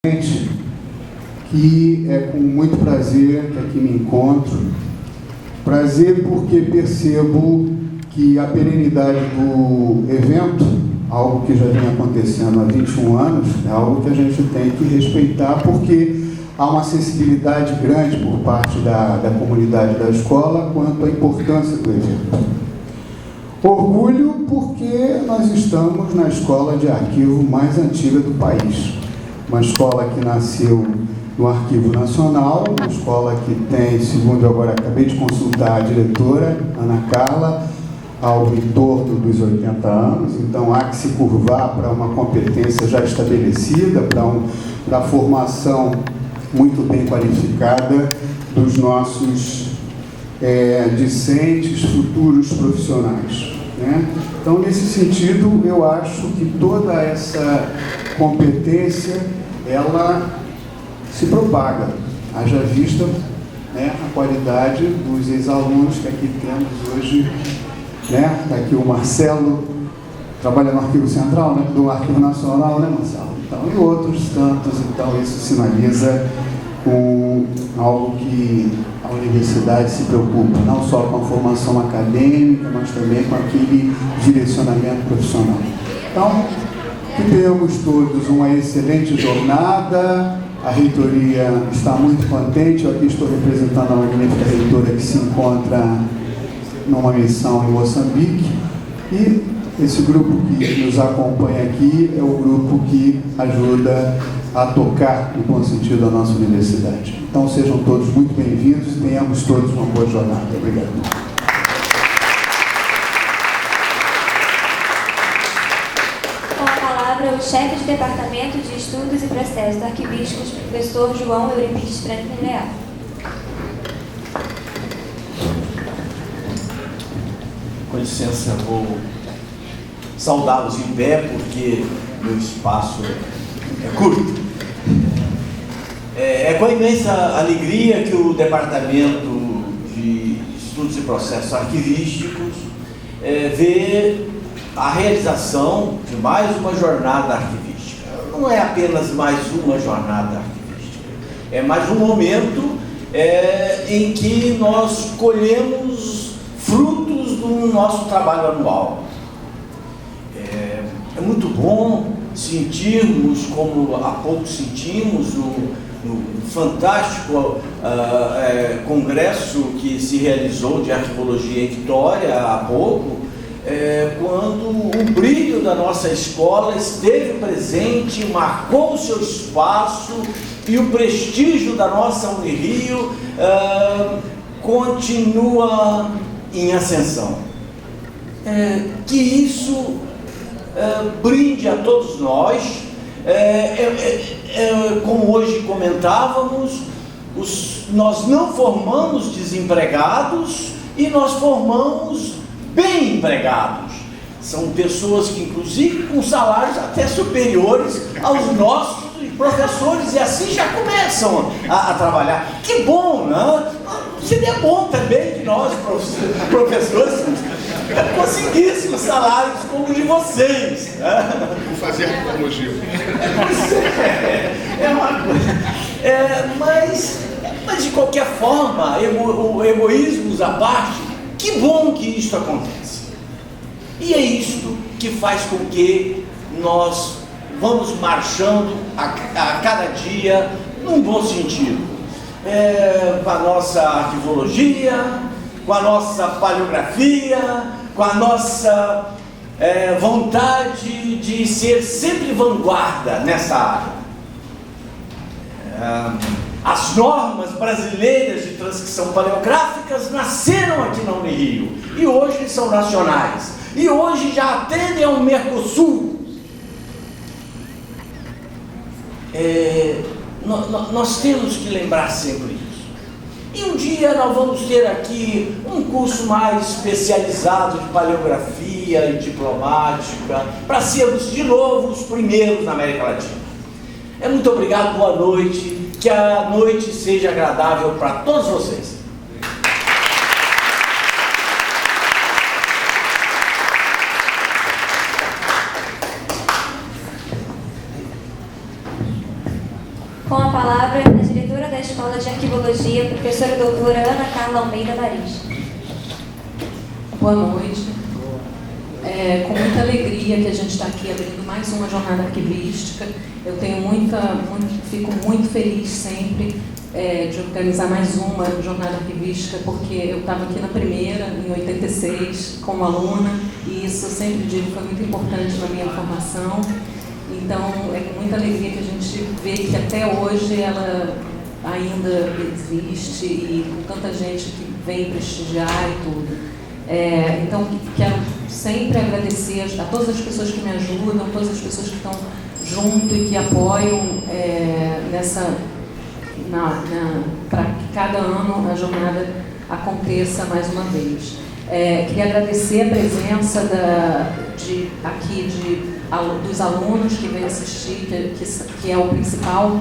Que é com muito prazer que aqui me encontro. Prazer porque percebo que a perenidade do evento, algo que já vem acontecendo há 21 anos, é algo que a gente tem que respeitar, porque há uma sensibilidade grande por parte da comunidade da escola quanto à importância do evento. Orgulho porque nós estamos na escola de arquivo mais antiga do país. Uma escola que nasceu no Arquivo Nacional, uma escola que tem, segundo eu agora acabei de consultar a diretora, Ana Carla, algo em torno dos 80 anos, então há que se curvar para uma competência já estabelecida, para a formação muito bem qualificada dos nossos discentes, futuros profissionais, né? Então, nesse sentido, eu acho que toda essa competência, ela se propaga, haja vista, né, a qualidade dos ex-alunos que aqui temos hoje, né? Está aqui o Marcelo, trabalha no Arquivo Central, né, do Arquivo Nacional, né, Marcelo? Então, e outros tantos. Então, isso sinaliza com algo que a universidade se preocupa, não só com a formação acadêmica, mas também com aquele direcionamento profissional. Então, que tenhamos todos uma excelente jornada. A reitoria está muito contente. Eu aqui estou representando a magnífica reitora que se encontra numa missão em Moçambique. E esse grupo que nos acompanha aqui é o grupo que ajuda a tocar, no bom sentido, a nossa universidade. Então, sejam todos muito bem-vindos e tenhamos todos uma boa jornada. Obrigado. O chefe de Departamento de Estudos e Processos Arquivísticos, professor João Euripides Franklin Leal. Com licença, vou saudá-los em pé, porque meu espaço é curto. É com imensa alegria que o Departamento de Estudos e Processos Arquivísticos vê a realização de mais uma jornada arquivística. Não é apenas mais uma jornada arquivística, é mais um momento em que nós colhemos frutos do nosso trabalho anual. É muito bom sentirmos, como há pouco sentimos, no fantástico congresso que se realizou de arquivologia em Vitória há pouco, quando o brilho da nossa escola esteve presente, marcou o seu espaço e o prestígio da nossa Unirio continua em ascensão. Que isso brinde a todos nós. Como hoje comentávamos, nós não formamos desempregados e nós formamos bem empregados. São pessoas que, inclusive, com salários até superiores aos nossos professores, e assim já começam a trabalhar. Que bom, né? Seria bom também que nós, professores, conseguíssemos salários como o de vocês, né? Vou fazer arquivologia. Mas de qualquer forma, egoísmos à parte, que bom que isto acontece. E é isto que faz com que nós vamos marchando a cada dia num bom sentido. Com a nossa arquivologia, com a nossa paleografia, com a nossa vontade de ser sempre vanguarda nessa área. As normas brasileiras de transcrição paleográficas nasceram aqui na Unirio e hoje são nacionais e hoje já atendem ao Mercosul. Nós temos que lembrar sempre isso. E um dia nós vamos ter aqui um curso mais especializado de paleografia e diplomática para sermos de novo os primeiros na América Latina. Muito obrigado, boa noite. Que a noite seja agradável para todos vocês. Com a palavra, a diretora da Escola de Arquivologia, professora doutora Ana Carla Almeida Baris. Boa noite. Com muita alegria que a gente está aqui abrindo mais uma jornada arquivística. Eu fico muito feliz sempre de organizar mais uma jornada arquivística, porque eu estava aqui na primeira, em 86, como aluna, e isso eu sempre digo foi muito importante na minha formação. Então, é com muita alegria que a gente vê que até hoje ela ainda existe e com tanta gente que vem prestigiar e tudo. Então, quero sempre agradecer a todas as pessoas que me ajudam, todas as pessoas que estão junto e que apoiam para que cada ano a jornada aconteça mais uma vez. Queria agradecer a presença dos alunos que vêm assistir, que é o principal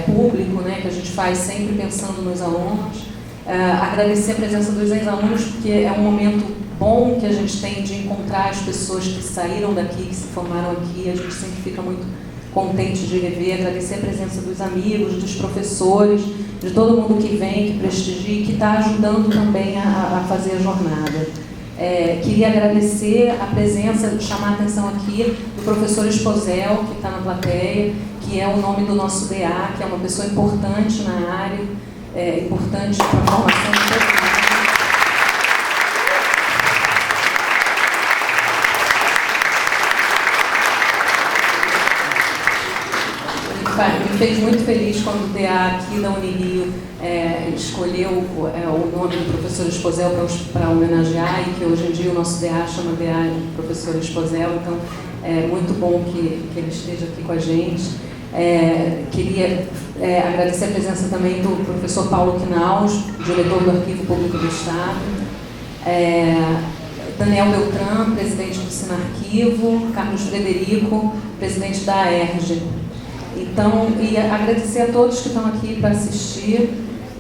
público, né, que a gente faz sempre pensando nos alunos. Agradecer a presença dos ex-alunos, porque é um momento bom que a gente tem de encontrar as pessoas que saíram daqui, que se formaram aqui. A gente sempre fica muito contente de rever. Agradecer a presença dos amigos, dos professores, de todo mundo que vem, que prestigia e que está ajudando também a fazer a jornada. Queria agradecer a presença, chamar a atenção aqui do professor Esposel, que está na plateia, que é o nome do nosso DA, que é uma pessoa importante na área, importante para a formação de todo mundo. Me fez muito feliz quando o DA aqui da Unirio escolheu o nome do professor Esposel para homenagear, e que hoje em dia o nosso DA chama DA de professor Esposel. Então, é muito bom que ele esteja aqui com a gente. Queria agradecer a presença também do professor Paulo Quinaus, diretor do Arquivo Público do Estado, Daniel Beltrán, presidente do Sinarquivo, Carlos Frederico, presidente da AERJ. Então, e agradecer a todos que estão aqui para assistir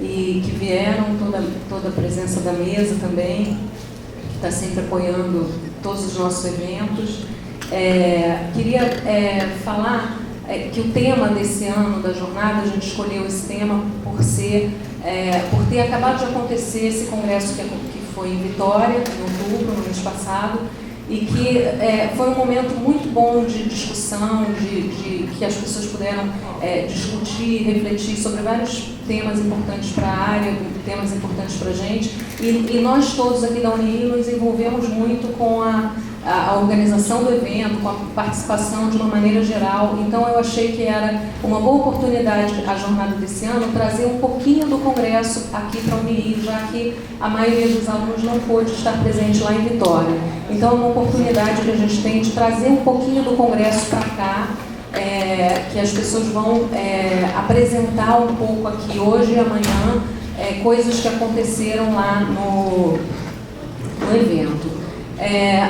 e que vieram, toda a presença da mesa também, que está sempre apoiando todos os nossos eventos. Queria falar que o tema desse ano da jornada, a gente escolheu esse tema por ter acabado de acontecer esse congresso que foi em Vitória, em outubro, no mês passado, e que foi um momento muito bom de discussão, que as pessoas puderam discutir, refletir sobre vários temas importantes para a área, temas importantes para a gente, e nós todos aqui da Unirio nos envolvemos muito com a organização do evento, com a participação de uma maneira geral. Então eu achei que era uma boa oportunidade a jornada desse ano trazer um pouquinho do congresso aqui para a Unirio, já que a maioria dos alunos não pôde estar presente lá em Vitória. Então é uma oportunidade que a gente tem de trazer um pouquinho do congresso para cá, que as pessoas vão apresentar um pouco aqui hoje e amanhã, coisas que aconteceram lá no evento.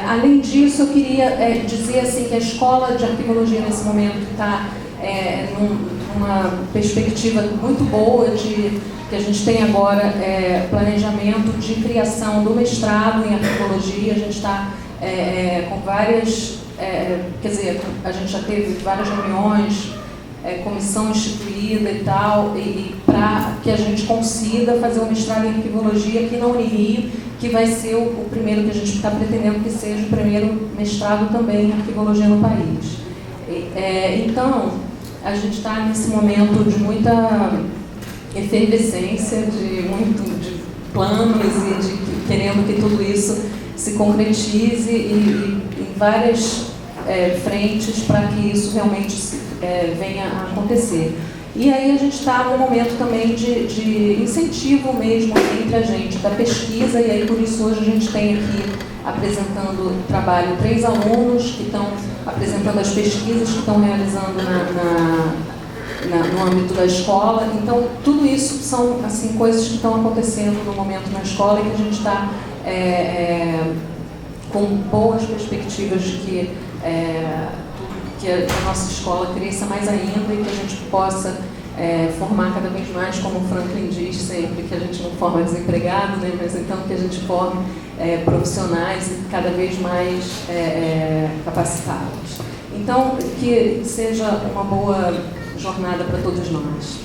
Além disso, eu queria dizer assim, que a Escola de Arquivologia nesse momento está numa perspectiva muito boa que a gente tem agora planejamento de criação do mestrado em Arquivologia. A gente está com várias, a gente já teve várias reuniões, comissão instituída e tal, e para que a gente consiga fazer um mestrado em Arquivologia aqui na Unirio, que vai ser o primeiro que a gente está pretendendo que seja o primeiro mestrado também em Arquivologia no país. Então, a gente está nesse momento de muita efervescência, de planos e de querendo que tudo isso se concretize e em várias frentes para que isso realmente venha a acontecer. E aí a gente está num momento também de incentivo mesmo entre a gente, da pesquisa, e aí por isso hoje a gente tem aqui apresentando o trabalho 3 alunos que estão apresentando as pesquisas que estão realizando no âmbito da escola. Então, tudo isso são assim, coisas que estão acontecendo no momento na escola e que a gente está com boas perspectivas de que a nossa escola cresça mais ainda e que a gente possa formar cada vez mais, como o Franklin diz sempre, que a gente não forma desempregado, né? Mas então que a gente forme profissionais cada vez mais capacitados. Então, que seja uma boa jornada para todos nós.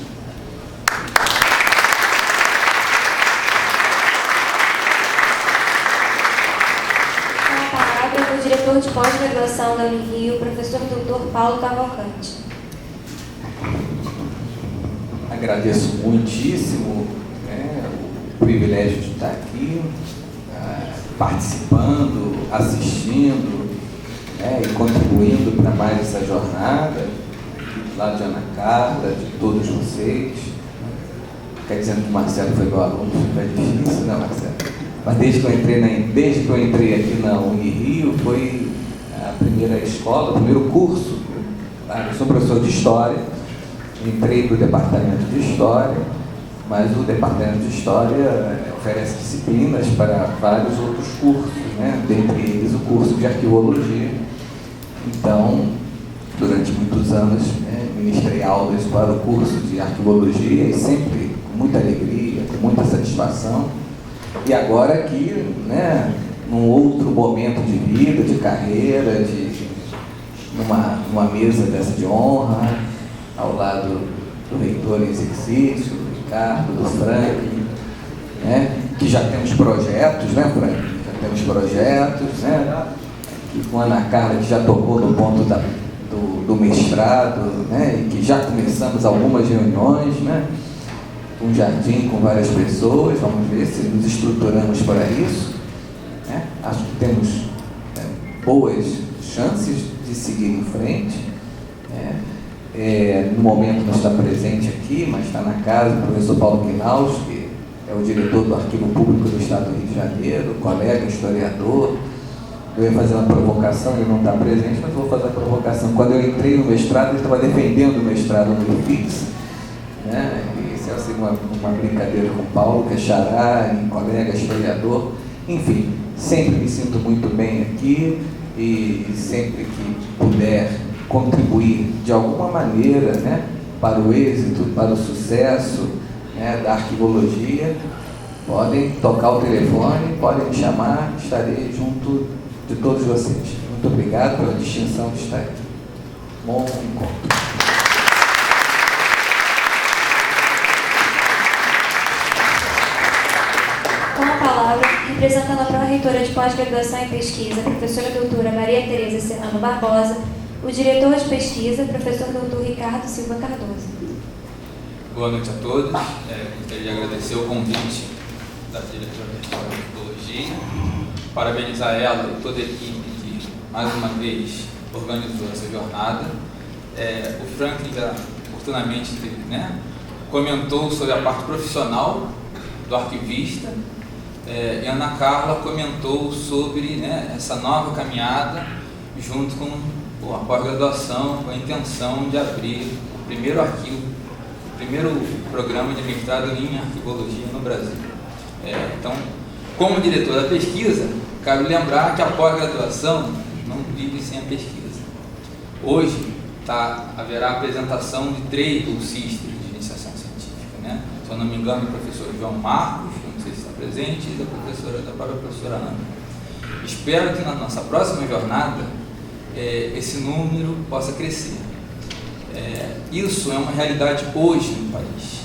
Com a palavra, o diretor de pós-graduação da Unirio, professor Dr. Paulo Cavalcante. Agradeço muitíssimo o privilégio de estar aqui, participando, assistindo, e contribuindo para mais essa jornada, do lado de Ana Carla, de todos vocês. Quer dizer que o Marcelo foi meu aluno, foi difícil, né, Marcelo? Mas desde que eu entrei aqui na Unirio, foi a primeira escola, o primeiro curso. Eu sou professor de História, entrei para o departamento de História, mas o departamento de História oferece disciplinas para vários outros cursos, dentre eles o curso de Arquivologia. Então, durante muitos anos, ministrei aulas para o curso de Arquivologia e sempre com muita alegria, com muita satisfação. E agora aqui, num outro momento de vida, de carreira, numa mesa dessa de honra, ao lado do reitor em exercício, do Ricardo, do Frank, que já temos projetos, Frank? Já temos projetos, e com a Ana Carla, que já tocou no ponto do mestrado, e que já começamos algumas reuniões, com um jardim, com várias pessoas. Vamos ver se nos estruturamos para isso. Acho que temos boas chances de seguir em frente. No momento não está presente aqui, mas está na casa, o professor Paulo Quinaus, que é o diretor do Arquivo Público do Estado do Rio de Janeiro, colega, historiador. Eu ia fazer uma provocação, ele não está presente, mas vou fazer a provocação. Quando eu entrei no mestrado, ele estava defendendo o mestrado no IFIX, e isso é assim, uma brincadeira com o Paulo, que é xará, colega, historiador. Enfim, sempre me sinto muito bem aqui e sempre que puder contribuir de alguma maneira, para o êxito, para o sucesso, da arquivologia, podem tocar o telefone, podem me chamar, estarei junto de todos vocês. Muito obrigado pela distinção de estar aqui. Bom encontro. Com a palavra, representando a pró-reitora de pós-graduação em pesquisa, professora doutora Maria Tereza Serrano Barbosa, o diretor de pesquisa, professor doutor Ricardo Silva Cardoso. Boa noite a todos. Gostaria de agradecer o convite da diretora de Arquivologia, parabenizar ela e toda a equipe que, mais uma vez, organizou essa jornada. O Franklin já, oportunamente, comentou sobre a parte profissional do arquivista, e a Ana Carla comentou sobre essa nova caminhada junto com a pós-graduação, com a intenção de abrir o primeiro arquivo, o primeiro programa de mestrado em arquivologia no Brasil. Então, como diretor da pesquisa, quero lembrar que a pós-graduação não vive sem a pesquisa. Hoje haverá a apresentação de 3 bolsistas de iniciação científica, Se eu não me engano, o professor João Marcos, não sei se está presente, e da própria professora Ana. Espero que na nossa próxima jornada esse número possa crescer. Isso é uma realidade hoje no país.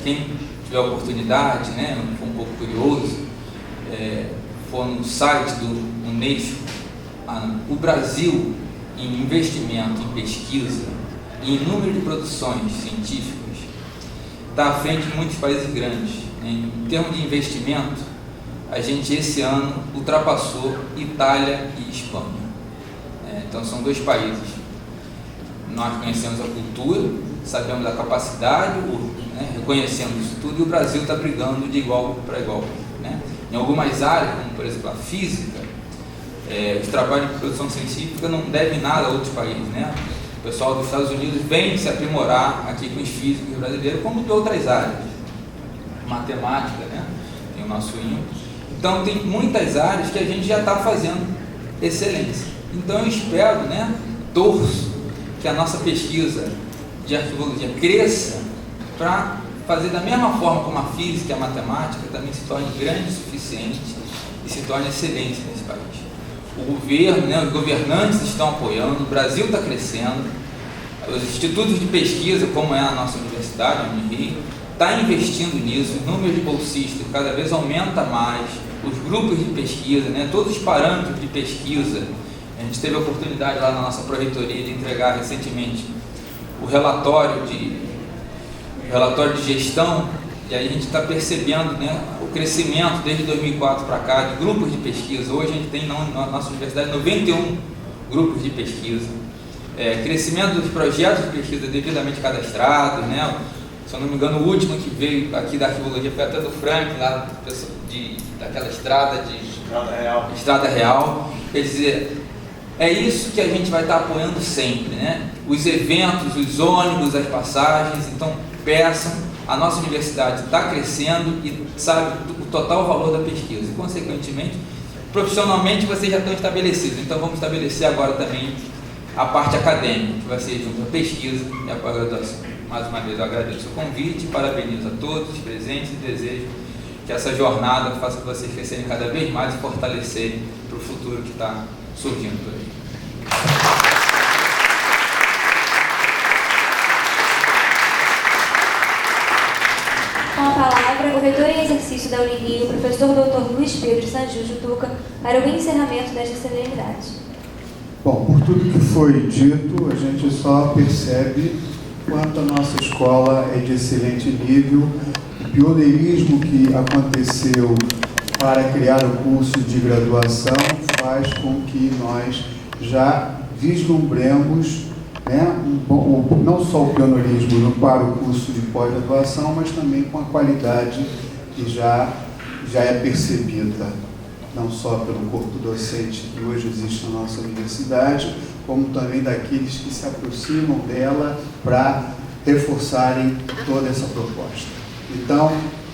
Quem tiver a oportunidade, for um pouco curioso, for no site do Unesco, o Brasil, em investimento em pesquisa e em número de produções científicas, está à frente de muitos países grandes. Em termos de investimento, a gente esse ano ultrapassou Itália e Espanha. Então são 2 países. Nós conhecemos a cultura, sabemos da capacidade, reconhecemos isso tudo, e o Brasil está brigando de igual para igual. Em algumas áreas, como por exemplo a física, os trabalhos de produção científica não devem nada a outros países. O pessoal dos Estados Unidos vem se aprimorar aqui com os físicos brasileiros, como de outras áreas. Matemática, tem o nosso INPE. Então tem muitas áreas que a gente já está fazendo excelência. Então eu espero, torço que a nossa pesquisa de arquivologia cresça para fazer da mesma forma como a física e a matemática também se torne grande o suficiente e se torne excelente nesse país. o governo, né, os governantes estão apoiando, o Brasil está crescendo, os institutos de pesquisa, como é a nossa universidade, a Unirio, está investindo nisso, os números de bolsistas cada vez aumenta mais, os grupos de pesquisa, né, todos os parâmetros de pesquisa. A gente teve a oportunidade lá na nossa pró-reitoria de entregar recentemente o relatório de gestão, e aí a gente está percebendo, né, o crescimento desde 2004 para cá de grupos de pesquisa. Hoje a gente tem na nossa universidade 91 grupos de pesquisa, crescimento dos projetos de pesquisa devidamente cadastrados, né? Se eu não me engano, o último que veio aqui da arquivologia foi até do Frank, lá daquela estrada real. Quer dizer, é isso que a gente vai estar apoiando sempre, né? Os eventos, os ônibus, as passagens. Então, peçam, a nossa universidade está crescendo e sabe o total valor da pesquisa. E, consequentemente, profissionalmente, vocês já estão estabelecidos. Então, vamos estabelecer agora também a parte acadêmica, que vai ser junto à pesquisa e à pós-graduação. Mais uma vez, eu agradeço o convite, parabenizo a todos os presentes e desejo que essa jornada faça que vocês crescerem cada vez mais e fortalecerem para o futuro que está surgindo por aí. Com a palavra, o reitor em exercício da Unirio, o professor Dr. Luiz Pedro Sanjujo Tuca, para o encerramento desta solenidade. Bom, por tudo que foi dito, a gente só percebe quanto a nossa escola é de excelente nível. O pioneirismo que aconteceu para criar o curso de graduação faz com que nós já vislumbremos, né, não só o pioneirismo para o curso de pós-graduação, mas também com a qualidade que já é percebida, não só pelo corpo docente que hoje existe na nossa universidade, como também daqueles que se aproximam dela para reforçarem toda essa proposta. Então,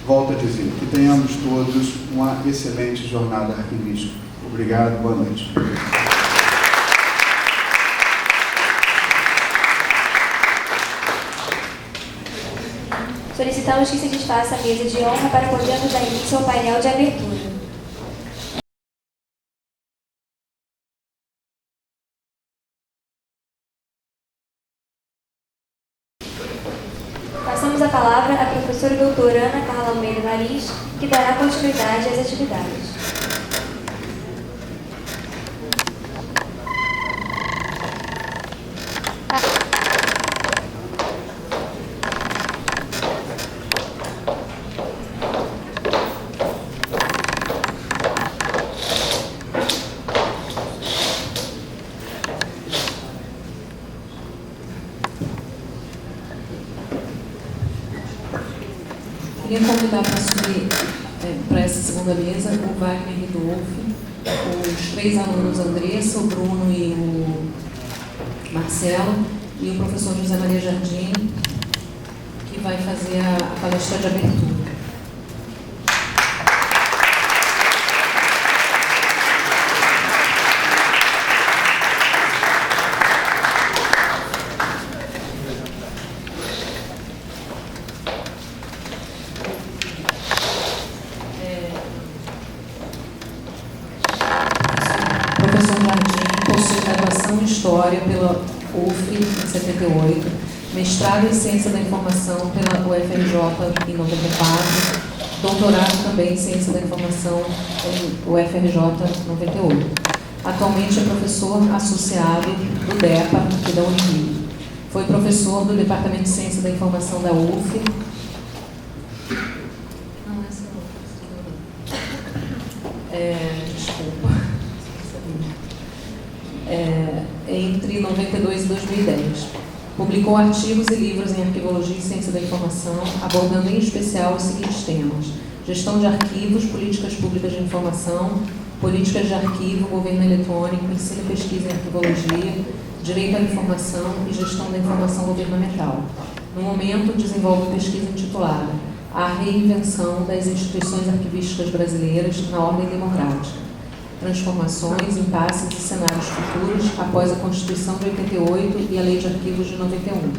volto a dizer, que tenhamos todos uma excelente jornada arquivística. Obrigado, boa noite. Solicitamos que se desfaça a mesa de honra para podermos dar início ao painel de abertura. Passamos a palavra à professora doutora Ana Carla Almeida Maris, que dará continuidade às atividades. Queria convidar para subir para essa segunda mesa o Wagner Ridolfi, os 3 alunos Andressa, o Bruno e o Marcelo, e o professor José Maria Jardim, que vai fazer a palestra de abertura. História pela UF em 78, mestrado em Ciência da Informação pela UFRJ em 94, doutorado também em Ciência da Informação em UFRJ em 98. Atualmente é professor associado do DEPA e da Unirio. Foi professor do Departamento de Ciência da Informação da UF. Desculpa. Entre 92 e 2010. Publicou artigos e livros em arquivologia e ciência da informação, abordando em especial os seguintes temas: gestão de arquivos, políticas públicas de informação, políticas de arquivo, governo eletrônico, ensino e pesquisa em arquivologia, direito à informação e gestão da informação governamental. No momento, desenvolve pesquisa intitulada A Reinvenção das Instituições Arquivísticas Brasileiras na Ordem Democrática. Transformações, impasses e cenários futuros após a Constituição de 88 e a Lei de Arquivos de 91.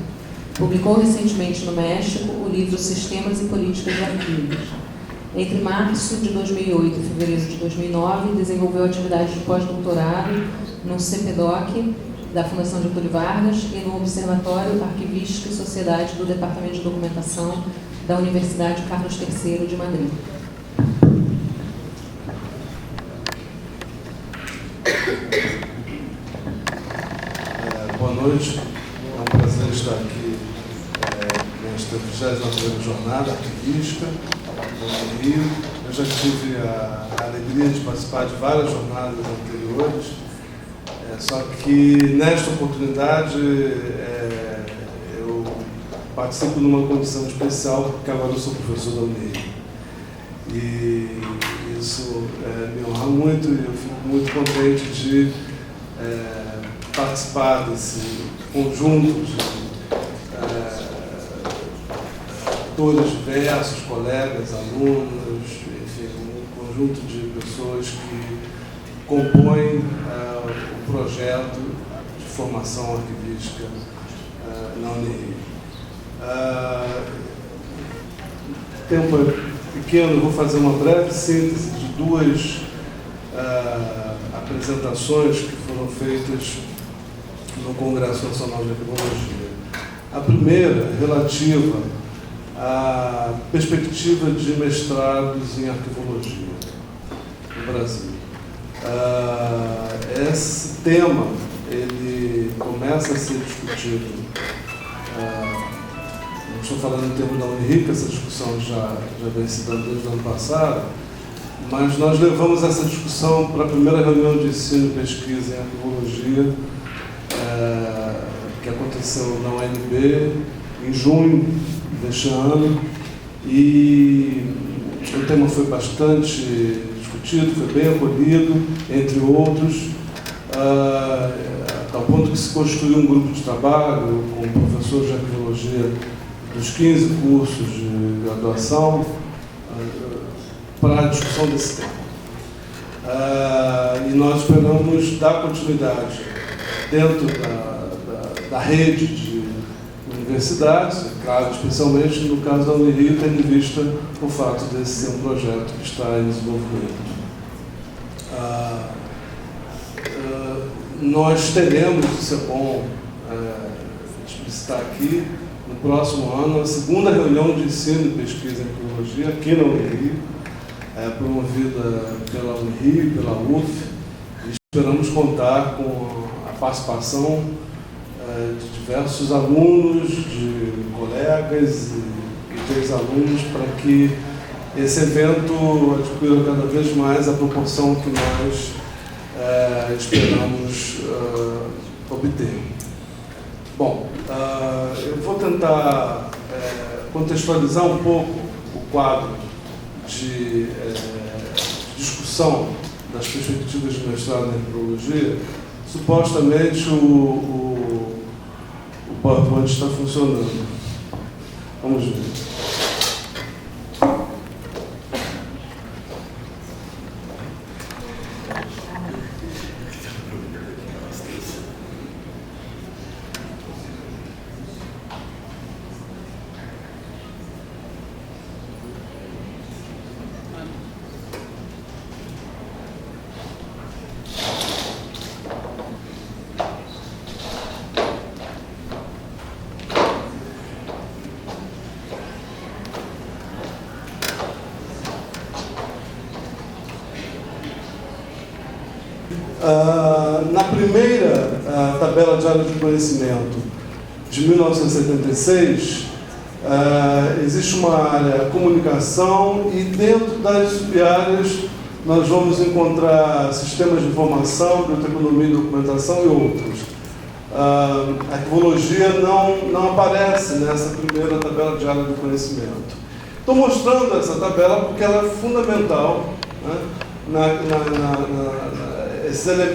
Publicou recentemente no México o livro Sistemas e Políticas de Arquivos. Entre março de 2008 e fevereiro de 2009, desenvolveu atividades de pós-doutorado no CPDOC, da Fundação Getúlio Vargas, e no Observatório Arquivística e Sociedade do Departamento de Documentação da Universidade Carlos III de Madrid. Boa noite, é um prazer estar aqui nesta 29ª jornada arquivística no Rio. Eu já tive a alegria de participar de várias jornadas anteriores, só que nesta oportunidade eu participo numa condição especial, porque agora eu sou professor da Unirio. E isso me honra muito e eu fico muito contente de participar desse conjunto de atores diversos, colegas, alunos, enfim, um conjunto de pessoas que compõem o projeto de formação arquivística na Unirio. Tempo pequeno, vou fazer uma breve síntese de duas apresentações que foram feitas no Congresso Nacional de Arquivologia. A primeira, relativa à perspectiva de mestrados em arquivologia no Brasil. Esse tema, ele começa a ser discutido, não estou falando em termos da Unirio, essa discussão já vem se dando desde o ano passado, mas nós levamos essa discussão para a primeira reunião de ensino e pesquisa em arquivologia, que aconteceu na UNB em junho deste ano, e o tema foi bastante discutido, foi bem acolhido, entre outros, a tal ponto que se constituiu um grupo de trabalho com professores de arquivologia dos 15 cursos de graduação para a discussão desse tema. E nós esperamos dar continuidade dentro da rede de universidades, claro, especialmente no caso da Unirio, tendo em vista o fato desse ser um projeto que está em desenvolvimento. Nós teremos, isso é bom explicitar aqui, no próximo ano, a segunda reunião de ensino e pesquisa em arquivologia aqui na Unirio, promovida pela Unirio e pela UF, e esperamos contar com a participação de diversos alunos, de colegas e de ex-alunos, para que esse evento adquira cada vez mais a proporção que nós esperamos obter. Bom, eu vou tentar contextualizar um pouco o quadro de discussão das perspectivas de mestrado em arquivologia. Supostamente o PowerPoint está funcionando. Vamos ver. Na primeira tabela de área de conhecimento de 1976, existe uma área comunicação e dentro das subáreas nós vamos encontrar sistemas de informação, biblioteconomia e documentação e outros. A arquivologia não aparece nessa primeira tabela de área de conhecimento. Estou mostrando essa tabela porque ela é fundamental, né,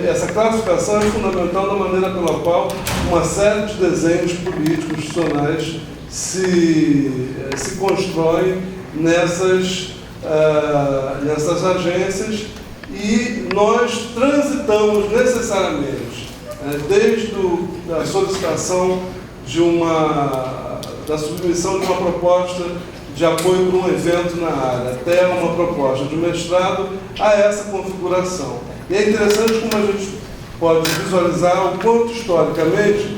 essa classificação é fundamental na maneira pela qual uma série de desenhos políticos institucionais se constroem nessas agências, e nós transitamos necessariamente, desde a solicitação de uma da submissão de uma proposta de apoio para um evento na área, até uma proposta de mestrado, a essa configuração. E é interessante como a gente pode visualizar o quanto, historicamente,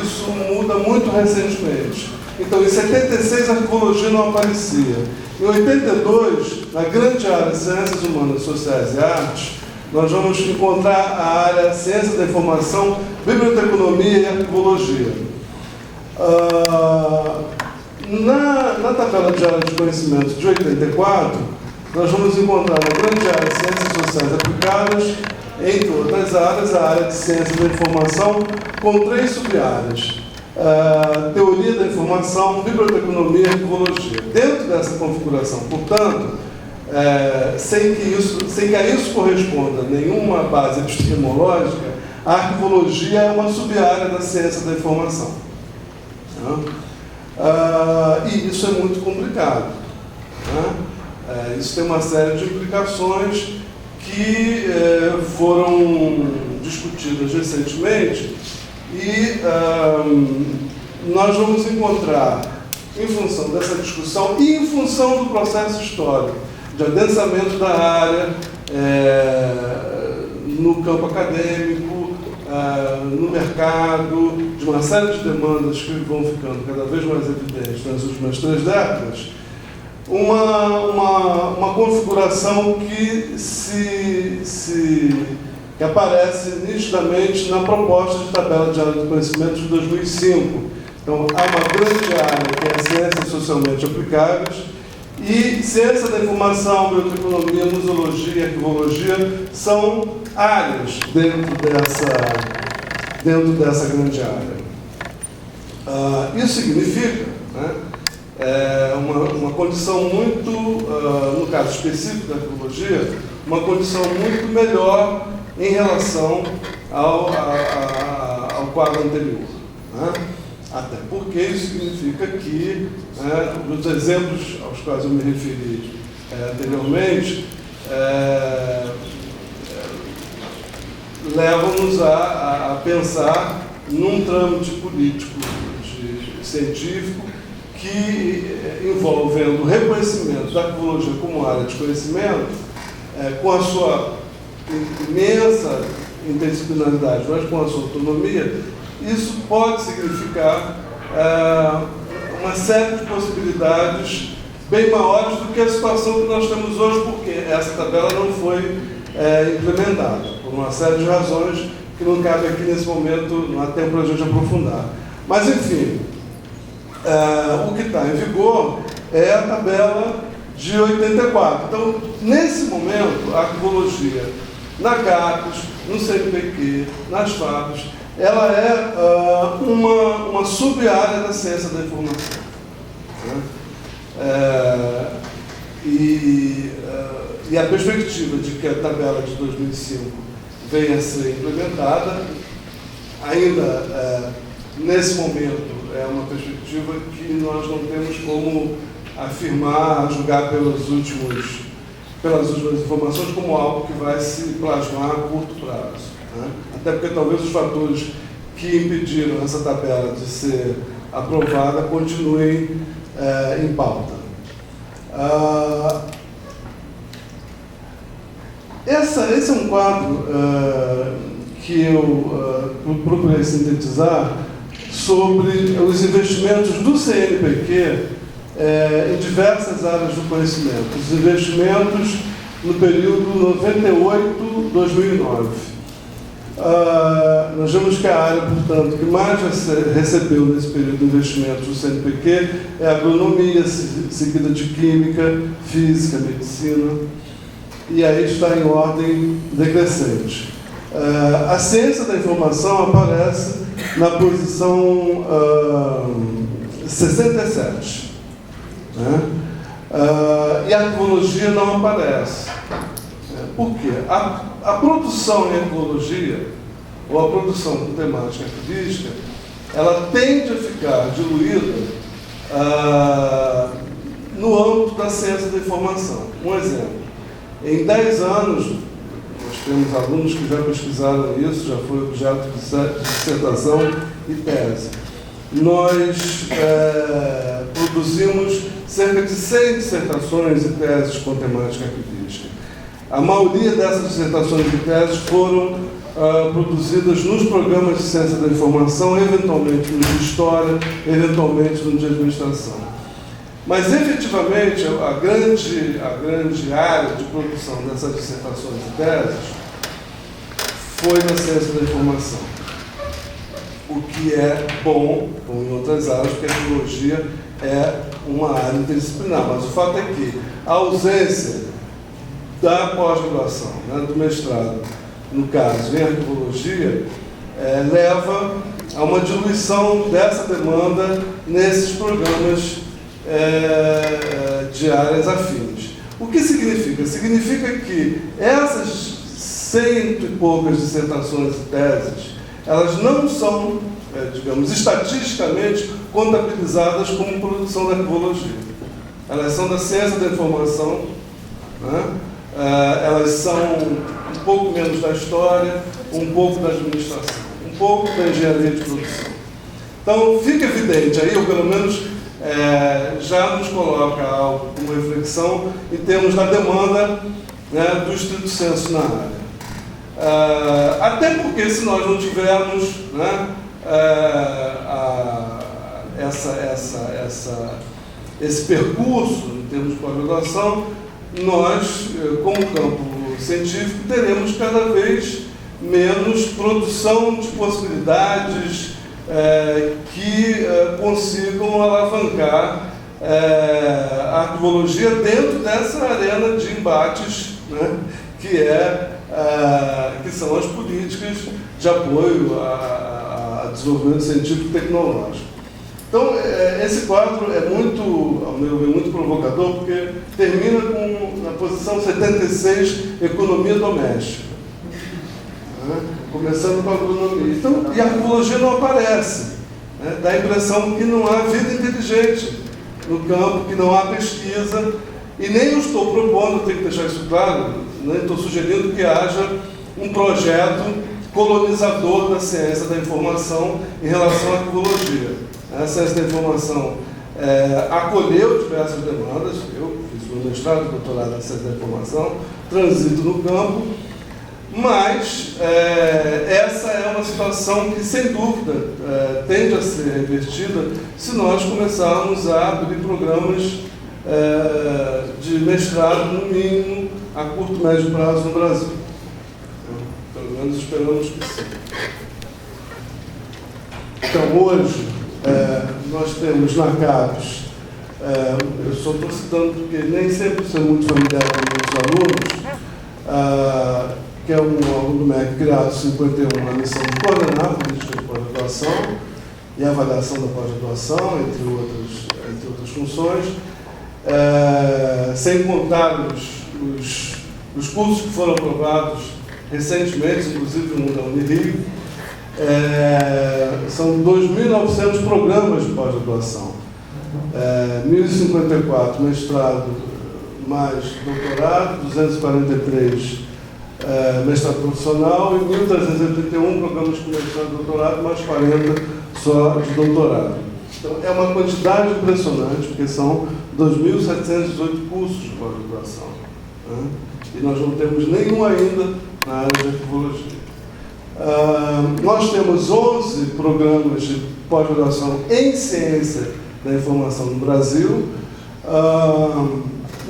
isso muda muito recentemente. Então, em 76, a arquivologia não aparecia. Em 82, na grande área de Ciências Humanas, Sociais e Artes, nós vamos encontrar a área Ciência da Informação, Biblioteconomia e Arquivologia. Na tabela de área de conhecimento de 84, nós vamos encontrar na grande área de Ciências Sociais Aplicadas, entre outras áreas, a área de Ciência da Informação, com 3 sub-áreas. Teoria da Informação, Biblioteconomia e Arquivologia. Dentro dessa configuração, portanto, sem que a isso corresponda nenhuma base epistemológica, a arquivologia é uma sub-área da ciência da informação. E isso é muito complicado. Isso tem uma série de implicações que foram discutidas recentemente e nós vamos encontrar, em função dessa discussão e em função do processo histórico de adensamento da área no campo acadêmico, no mercado, de uma série de demandas que vão ficando cada vez mais evidentes nas últimas 3 décadas, uma configuração que que aparece nitidamente na proposta de tabela de área de conhecimento de 2005. Então, há uma grande área que é a ciências socialmente aplicáveis e ciência da informação, biblioteconomia, museologia e arquivologia são áreas dentro dessa grande área. Isso significa, uma condição muito, no caso específico da arquivologia, uma condição muito melhor em relação ao quadro anterior. Até porque isso significa que os exemplos aos quais eu me referi anteriormente levam-nos a pensar num trâmite político científico que envolvendo o reconhecimento da arquivologia como área de conhecimento, com a sua imensa interdisciplinaridade, mas com a sua autonomia, isso pode significar uma série de possibilidades bem maiores do que a situação que nós temos hoje, porque essa tabela não foi implementada, por uma série de razões que não cabe aqui nesse momento, não há tempo para a gente aprofundar. Mas, enfim, o que está em vigor é a tabela de 84. Então, nesse momento, a arquivologia na CAPES, no CNPq, nas FAPES, ela é uma sub-área da ciência da informação. E a perspectiva de que a tabela de 2005 venha a ser implementada, ainda nesse momento, é uma perspectiva que nós não temos como afirmar, julgar pelas últimas informações como algo que vai se plasmar a curto prazo. Até porque talvez os fatores que impediram essa tabela de ser aprovada continuem em pauta. Esse é um quadro que eu procurei sintetizar sobre os investimentos do CNPq em diversas áreas do conhecimento. Os investimentos no período 98-2009. Nós vemos que a área, portanto, que mais recebeu nesse período de investimentos do CNPq é a agronomia, seguida de química, física, medicina, e aí está em ordem decrescente. A ciência da informação aparece na posição 67. E a arquivologia não aparece. Por quê? A produção em arquivologia, ou a produção com temática arquivística, ela tende a ficar diluída no âmbito da ciência da informação. Um exemplo. Em 10 anos, nós temos alunos que já pesquisaram isso, já foi objeto de dissertação e tese. Nós cerca de 100 dissertações e teses com temática arquivística. A maioria dessas dissertações e teses foram produzidas nos programas de ciência da informação, eventualmente nos de história, eventualmente nos de administração. Mas, efetivamente, a grande área de produção dessas dissertações e teses foi na ciência da informação. O que é bom, como em outras áreas, porque a arqueologia é uma área interdisciplinar. Mas o fato é que a ausência da pós-graduação, né, do mestrado, no caso, em arqueologia, leva a uma diluição dessa demanda nesses programas de áreas afins. O que significa? Significa que essas 100 e poucas dissertações e teses, elas não são, digamos, estatisticamente contabilizadas como produção da arqueologia. Elas são da ciência da informação, né? Elas são um pouco menos da história, um pouco da administração, um pouco da engenharia de produção. Então, fica evidente aí, ou pelo menos já nos coloca algo como reflexão em termos da demanda, né, do estrito sensu na área. Até porque, se nós não tivermos, né, esse percurso em termos de pós-graduação, nós, como campo científico, teremos cada vez menos produção de possibilidades que consigam alavancar a arqueologia dentro dessa arena de embates, né, que são as políticas de apoio a desenvolvimento científico e tecnológico. Então, esse quadro é muito, ao meu ver, muito provocador, porque termina na posição 76, economia doméstica. Começando com a agronomia. Então, e a arqueologia não aparece. Né? Dá a impressão que não há vida inteligente no campo, que não há pesquisa, e nem eu estou propondo, tenho que deixar isso claro, nem estou sugerindo que haja um projeto colonizador da ciência da informação em relação à arqueologia. A ciência da informação acolheu diversas demandas. Eu fiz o mestrado e doutorado na ciência da informação, transito no campo, mas essa é uma situação que, sem dúvida, tende a ser revertida se nós começarmos a abrir programas de mestrado, no mínimo, a curto e médio prazo no Brasil. Pelo menos esperamos que sim. Então, hoje, nós temos na CAPES, eu só estou citando porque nem sempre sou muito familiar com os alunos, que é um aluno do MEC criado em 51 na missão de coordenar a política de pós-graduação e a avaliação da pós-graduação, entre outras funções, sem contar os cursos que foram aprovados recentemente, inclusive um da Unirio. São 2.900 programas de pós-graduação, 1.054 mestrado mais doutorado, 243 mestrado profissional e 1.381 programas com mestrado e doutorado, mais 40 só de doutorado. Então, é uma quantidade impressionante, porque são 2.718 cursos de pós-graduação. Né? E nós não temos nenhum ainda na área de arqueologia. Nós temos 11 programas de pós-graduação em ciência da informação no Brasil.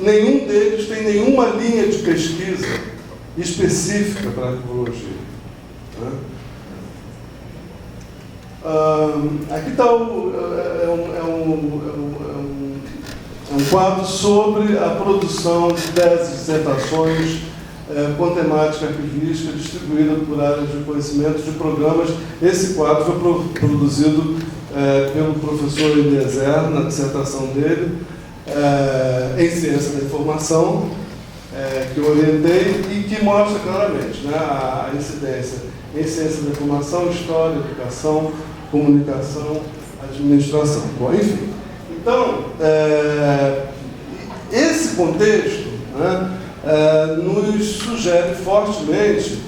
Nenhum deles tem nenhuma linha de pesquisa específica para a arqueologia. Né? Aqui está um quadro sobre a produção de teses, dissertações com temática arquivística distribuída por áreas de conhecimento de programas. Esse quadro foi produzido pelo professor Eliezer na dissertação dele em ciência da informação, que eu orientei e que mostra claramente, né, a incidência em ciência da informação, história, educação, comunicação, administração. Bom, enfim. Então, esse contexto, né, nos sugere fortemente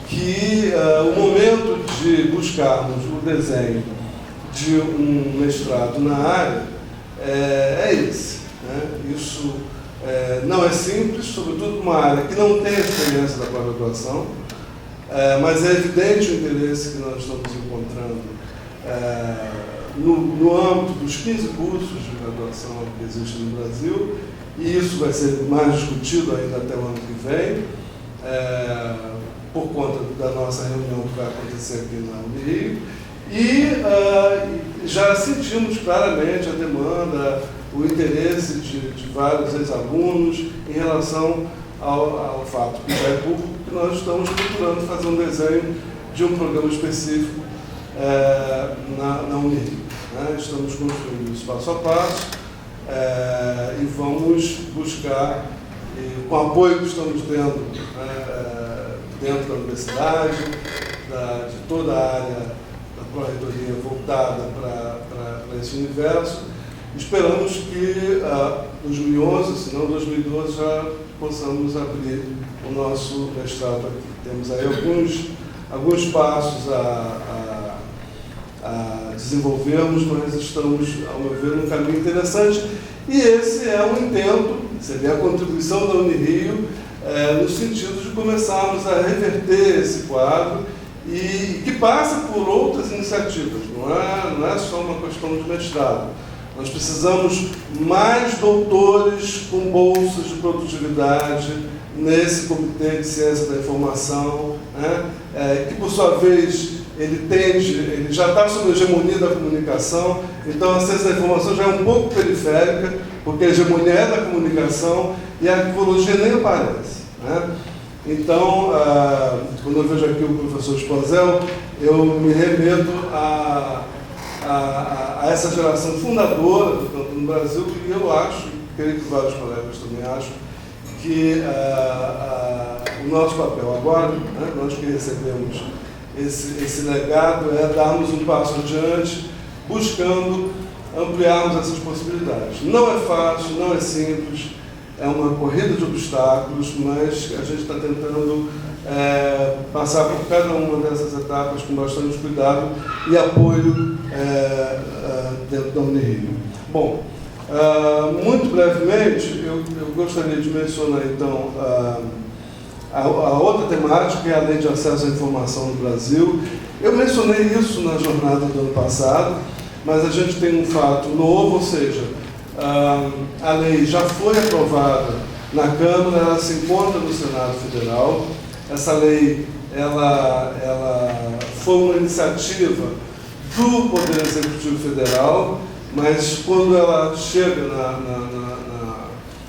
que o momento de buscarmos o desenho de um mestrado na área é esse. né? Isso não é simples, sobretudo numa área que não tem a experiência da pós-graduação, mas é evidente o interesse que nós estamos encontrando no âmbito dos 15 cursos de graduação que existem no Brasil, e isso vai ser mais discutido ainda até o ano que vem, por conta da nossa reunião que vai acontecer aqui na Unirio, e já sentimos claramente a demanda, o interesse de vários ex-alunos em relação ao fato que já é público, que nós estamos procurando fazer um desenho de um programa específico na Unirio, né? Estamos construindo isso passo a passo e vamos buscar, com o apoio que estamos tendo dentro da universidade, de toda a área da pró-reitoria voltada para esse universo, esperamos que 2011, se não 2012, já possamos abrir o nosso mestrado aqui. Temos aí alguns passos a desenvolvermos, mas estamos, ao meu ver, num caminho interessante, e esse é um intento, seria a contribuição da Unirio, no sentido de começarmos a reverter esse quadro, e que passa por outras iniciativas, não é só uma questão de mestrado. Nós precisamos mais doutores com bolsas de produtividade nesse Comitê de Ciência da Informação, né? Que, por sua vez, ele já está sob a hegemonia da comunicação, então a ciência da informação já é um pouco periférica, porque a hegemonia é da comunicação e a arquivologia nem aparece, né? Então, quando eu vejo aqui o professor Esposel, eu me remeto a essa geração fundadora do campo no Brasil, e eu acho, creio que vários colegas também acham, que o nosso papel agora, né, nós que recebemos esse legado, é darmos um passo adiante, buscando ampliarmos essas possibilidades. Não é fácil, não é simples, é uma corrida de obstáculos, mas a gente está tentando passar por cada uma dessas etapas com bastante cuidado e apoio dentro da Unirio. Bom, muito brevemente, eu gostaria de mencionar, então, a outra temática, que é a Lei de Acesso à Informação no Brasil. Eu mencionei isso na jornada do ano passado, mas a gente tem um fato novo, ou seja, a lei já foi aprovada na Câmara, ela se encontra no Senado Federal. Essa lei, ela foi uma iniciativa do Poder Executivo Federal, mas quando ela chega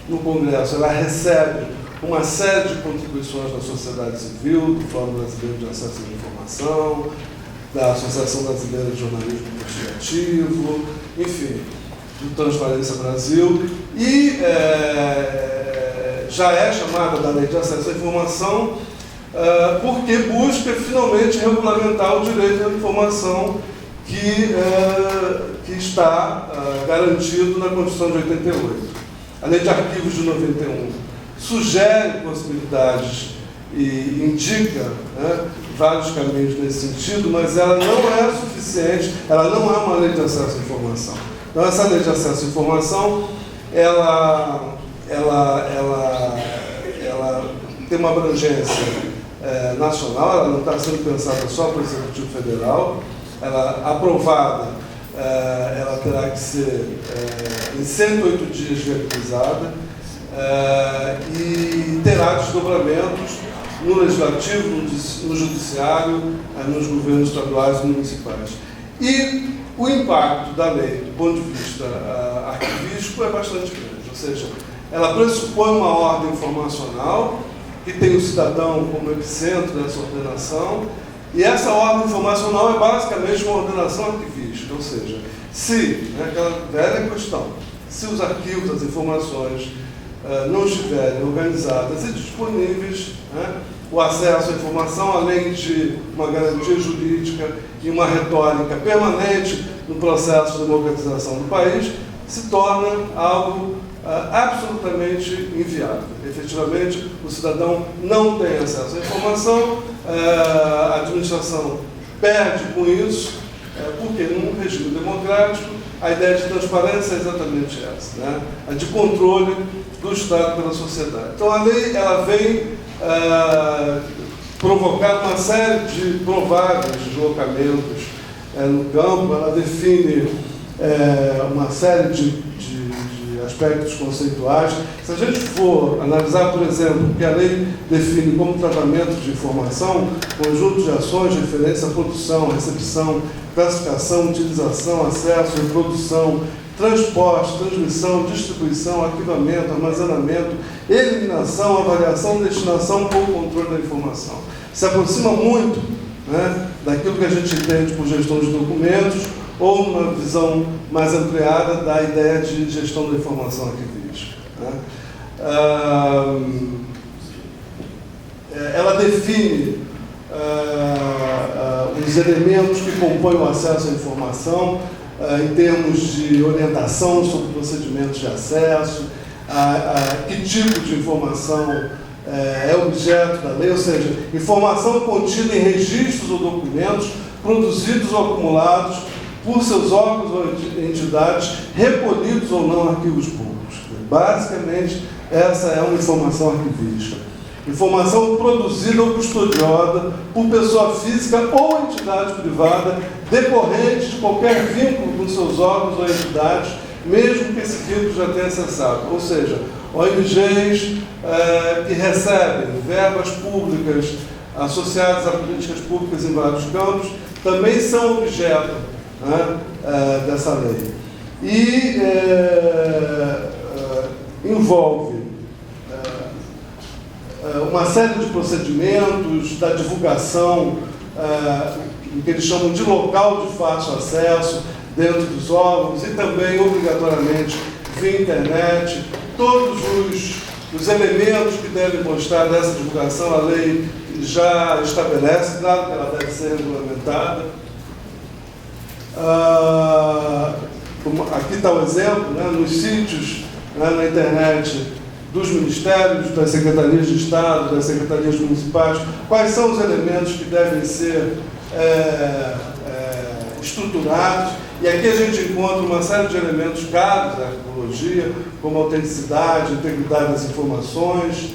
no Congresso, ela recebe uma série de contribuições da sociedade civil, do Fórum Brasileiro de Acesso à Informação, da Associação Brasileira de Jornalismo Investigativo, enfim, do Transparência Brasil, e já é chamada da Lei de Acesso à Informação, porque busca finalmente regulamentar o direito à informação que está garantido na Constituição de 88. A Lei de Arquivos de 91 sugere possibilidades e indica, né, vários caminhos nesse sentido, mas ela não é suficiente, ela não é uma lei de acesso à informação. Então, essa lei de acesso à informação, ela tem uma abrangência nacional, ela não está sendo pensada só para o Executivo Federal, ela aprovada, ela terá que ser em 108 dias viabilizada e terá desdobramentos no Legislativo, no Judiciário, nos governos estaduais e municipais. E o impacto da lei, do ponto de vista arquivístico, é bastante grande, ou seja, ela pressupõe uma ordem informacional que tem o cidadão como epicentro dessa ordenação, e essa ordem informacional é basicamente uma ordenação arquivística, ou seja, se, aquela velha questão, se os arquivos, as informações não estiverem organizadas e disponíveis, o acesso à informação, além de uma garantia jurídica e uma retórica permanente no processo de democratização do país, se torna algo absolutamente inviável. Efetivamente, o cidadão não tem acesso à informação, a administração perde com isso, porque num regime democrático a ideia de transparência é exatamente essa, né? A de controle do Estado pela sociedade. Então, a lei ela vem provocar uma série de prováveis deslocamentos no campo, ela define uma série de aspectos conceituais. Se a gente for analisar, por exemplo, que a lei define como tratamento de informação, conjunto de ações, referência à produção, recepção, classificação, utilização, acesso, reprodução, transporte, transmissão, distribuição, arquivamento, armazenamento, eliminação, avaliação, destinação ou controle da informação. Se aproxima muito, né, daquilo que a gente entende por gestão de documentos, ou uma visão mais ampliada da ideia de gestão da informação arquivística, né? Ela define os elementos que compõem o acesso à informação, em termos de orientação sobre procedimentos de acesso, que tipo de informação é objeto da lei, ou seja, informação contida em registros ou documentos produzidos ou acumulados por seus órgãos ou entidades, recolhidos ou não arquivos públicos. Basicamente, essa é uma informação arquivística. Informação produzida ou custodiada por pessoa física ou entidade privada, decorrente de qualquer vínculo com seus órgãos ou entidades, mesmo que esse vínculo já tenha cessado. Ou seja, ONGs que recebem verbas públicas associadas a políticas públicas em vários campos, também são objeto, né, dessa lei. E envolve uma série de procedimentos da divulgação, que eles chamam de local de fácil acesso dentro dos órgãos e também, obrigatoriamente, via internet. Todos os elementos que devem constar dessa divulgação, a lei já estabelece, claro que ela deve ser regulamentada. Aqui está o exemplo, né, nos sítios, né, na internet dos ministérios, das secretarias de Estado, das secretarias municipais, quais são os elementos que devem ser estruturados. E aqui a gente encontra uma série de elementos caros da arquivologia, como autenticidade, integridade das informações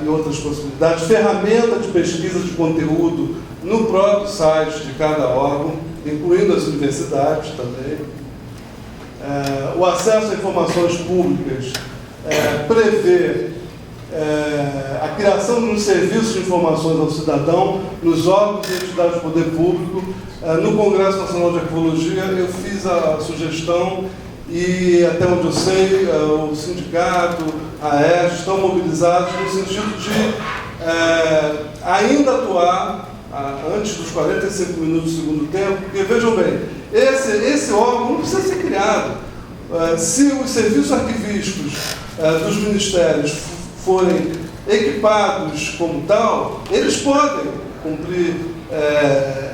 e outras possibilidades, ferramenta de pesquisa de conteúdo no próprio site de cada órgão, incluindo as universidades também. O acesso a informações públicas prevê a criação de um serviço de informações ao cidadão nos órgãos e entidades do poder público. No Congresso Nacional de Arquivologia, eu fiz a sugestão e, até onde eu sei, o sindicato, a ES, estão mobilizados no sentido de ainda atuar antes dos 45 minutos do segundo tempo, porque, vejam bem, esse órgão não precisa ser criado. Se os serviços arquivísticos dos ministérios forem equipados como tal, eles podem cumprir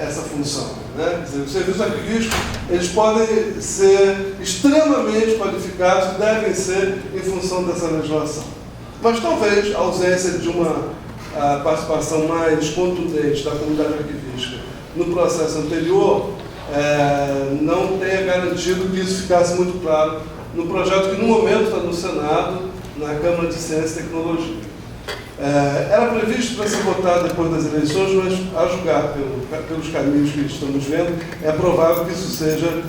essa função, né? Quer dizer, os serviços arquivísticos, eles podem ser extremamente qualificados e devem ser em função dessa legislação. Mas talvez a ausência de uma participação mais contundente da comunidade arquivística no processo anterior não tenha garantido que isso ficasse muito claro no projeto que no momento está no Senado, na Câmara de Ciência e Tecnologia. Era previsto para ser votado depois das eleições, mas, a julgar pelos caminhos que estamos vendo, é provável que isso seja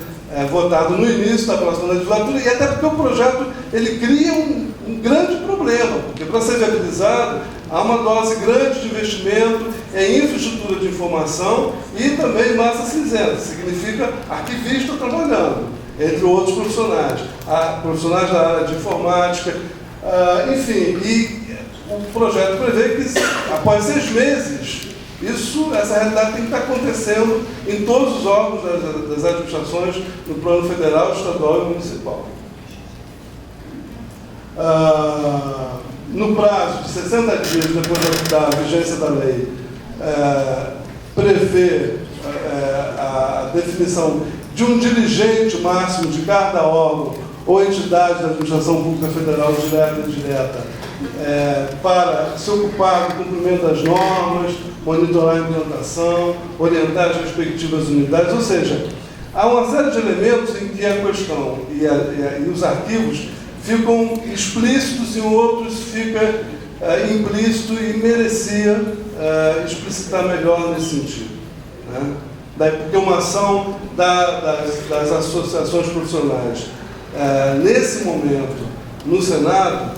votado no início da próxima legislatura, e até porque o projeto ele cria um grande problema, porque para ser viabilizado há uma dose grande de investimento em infraestrutura de informação e também massa cinzenta, significa arquivista trabalhando, entre outros profissionais, profissionais da área de informática, enfim, e o projeto prevê que após 6 meses, essa realidade tem que estar acontecendo em todos os órgãos das administrações, no plano federal, estadual e municipal. No prazo de 60 dias depois da vigência da lei, prevê a definição de um dirigente máximo de cada órgão ou entidade da administração pública federal, direta e indireta, para se ocupar do cumprimento das normas, monitorar a implantação, orientar as respectivas unidades, ou seja, há uma série de elementos em que a questão e os arquivos ficam explícitos e outros ficam implícitos e merecia explicitar melhor nesse sentido. Né? Porque uma ação das associações profissionais nesse momento no Senado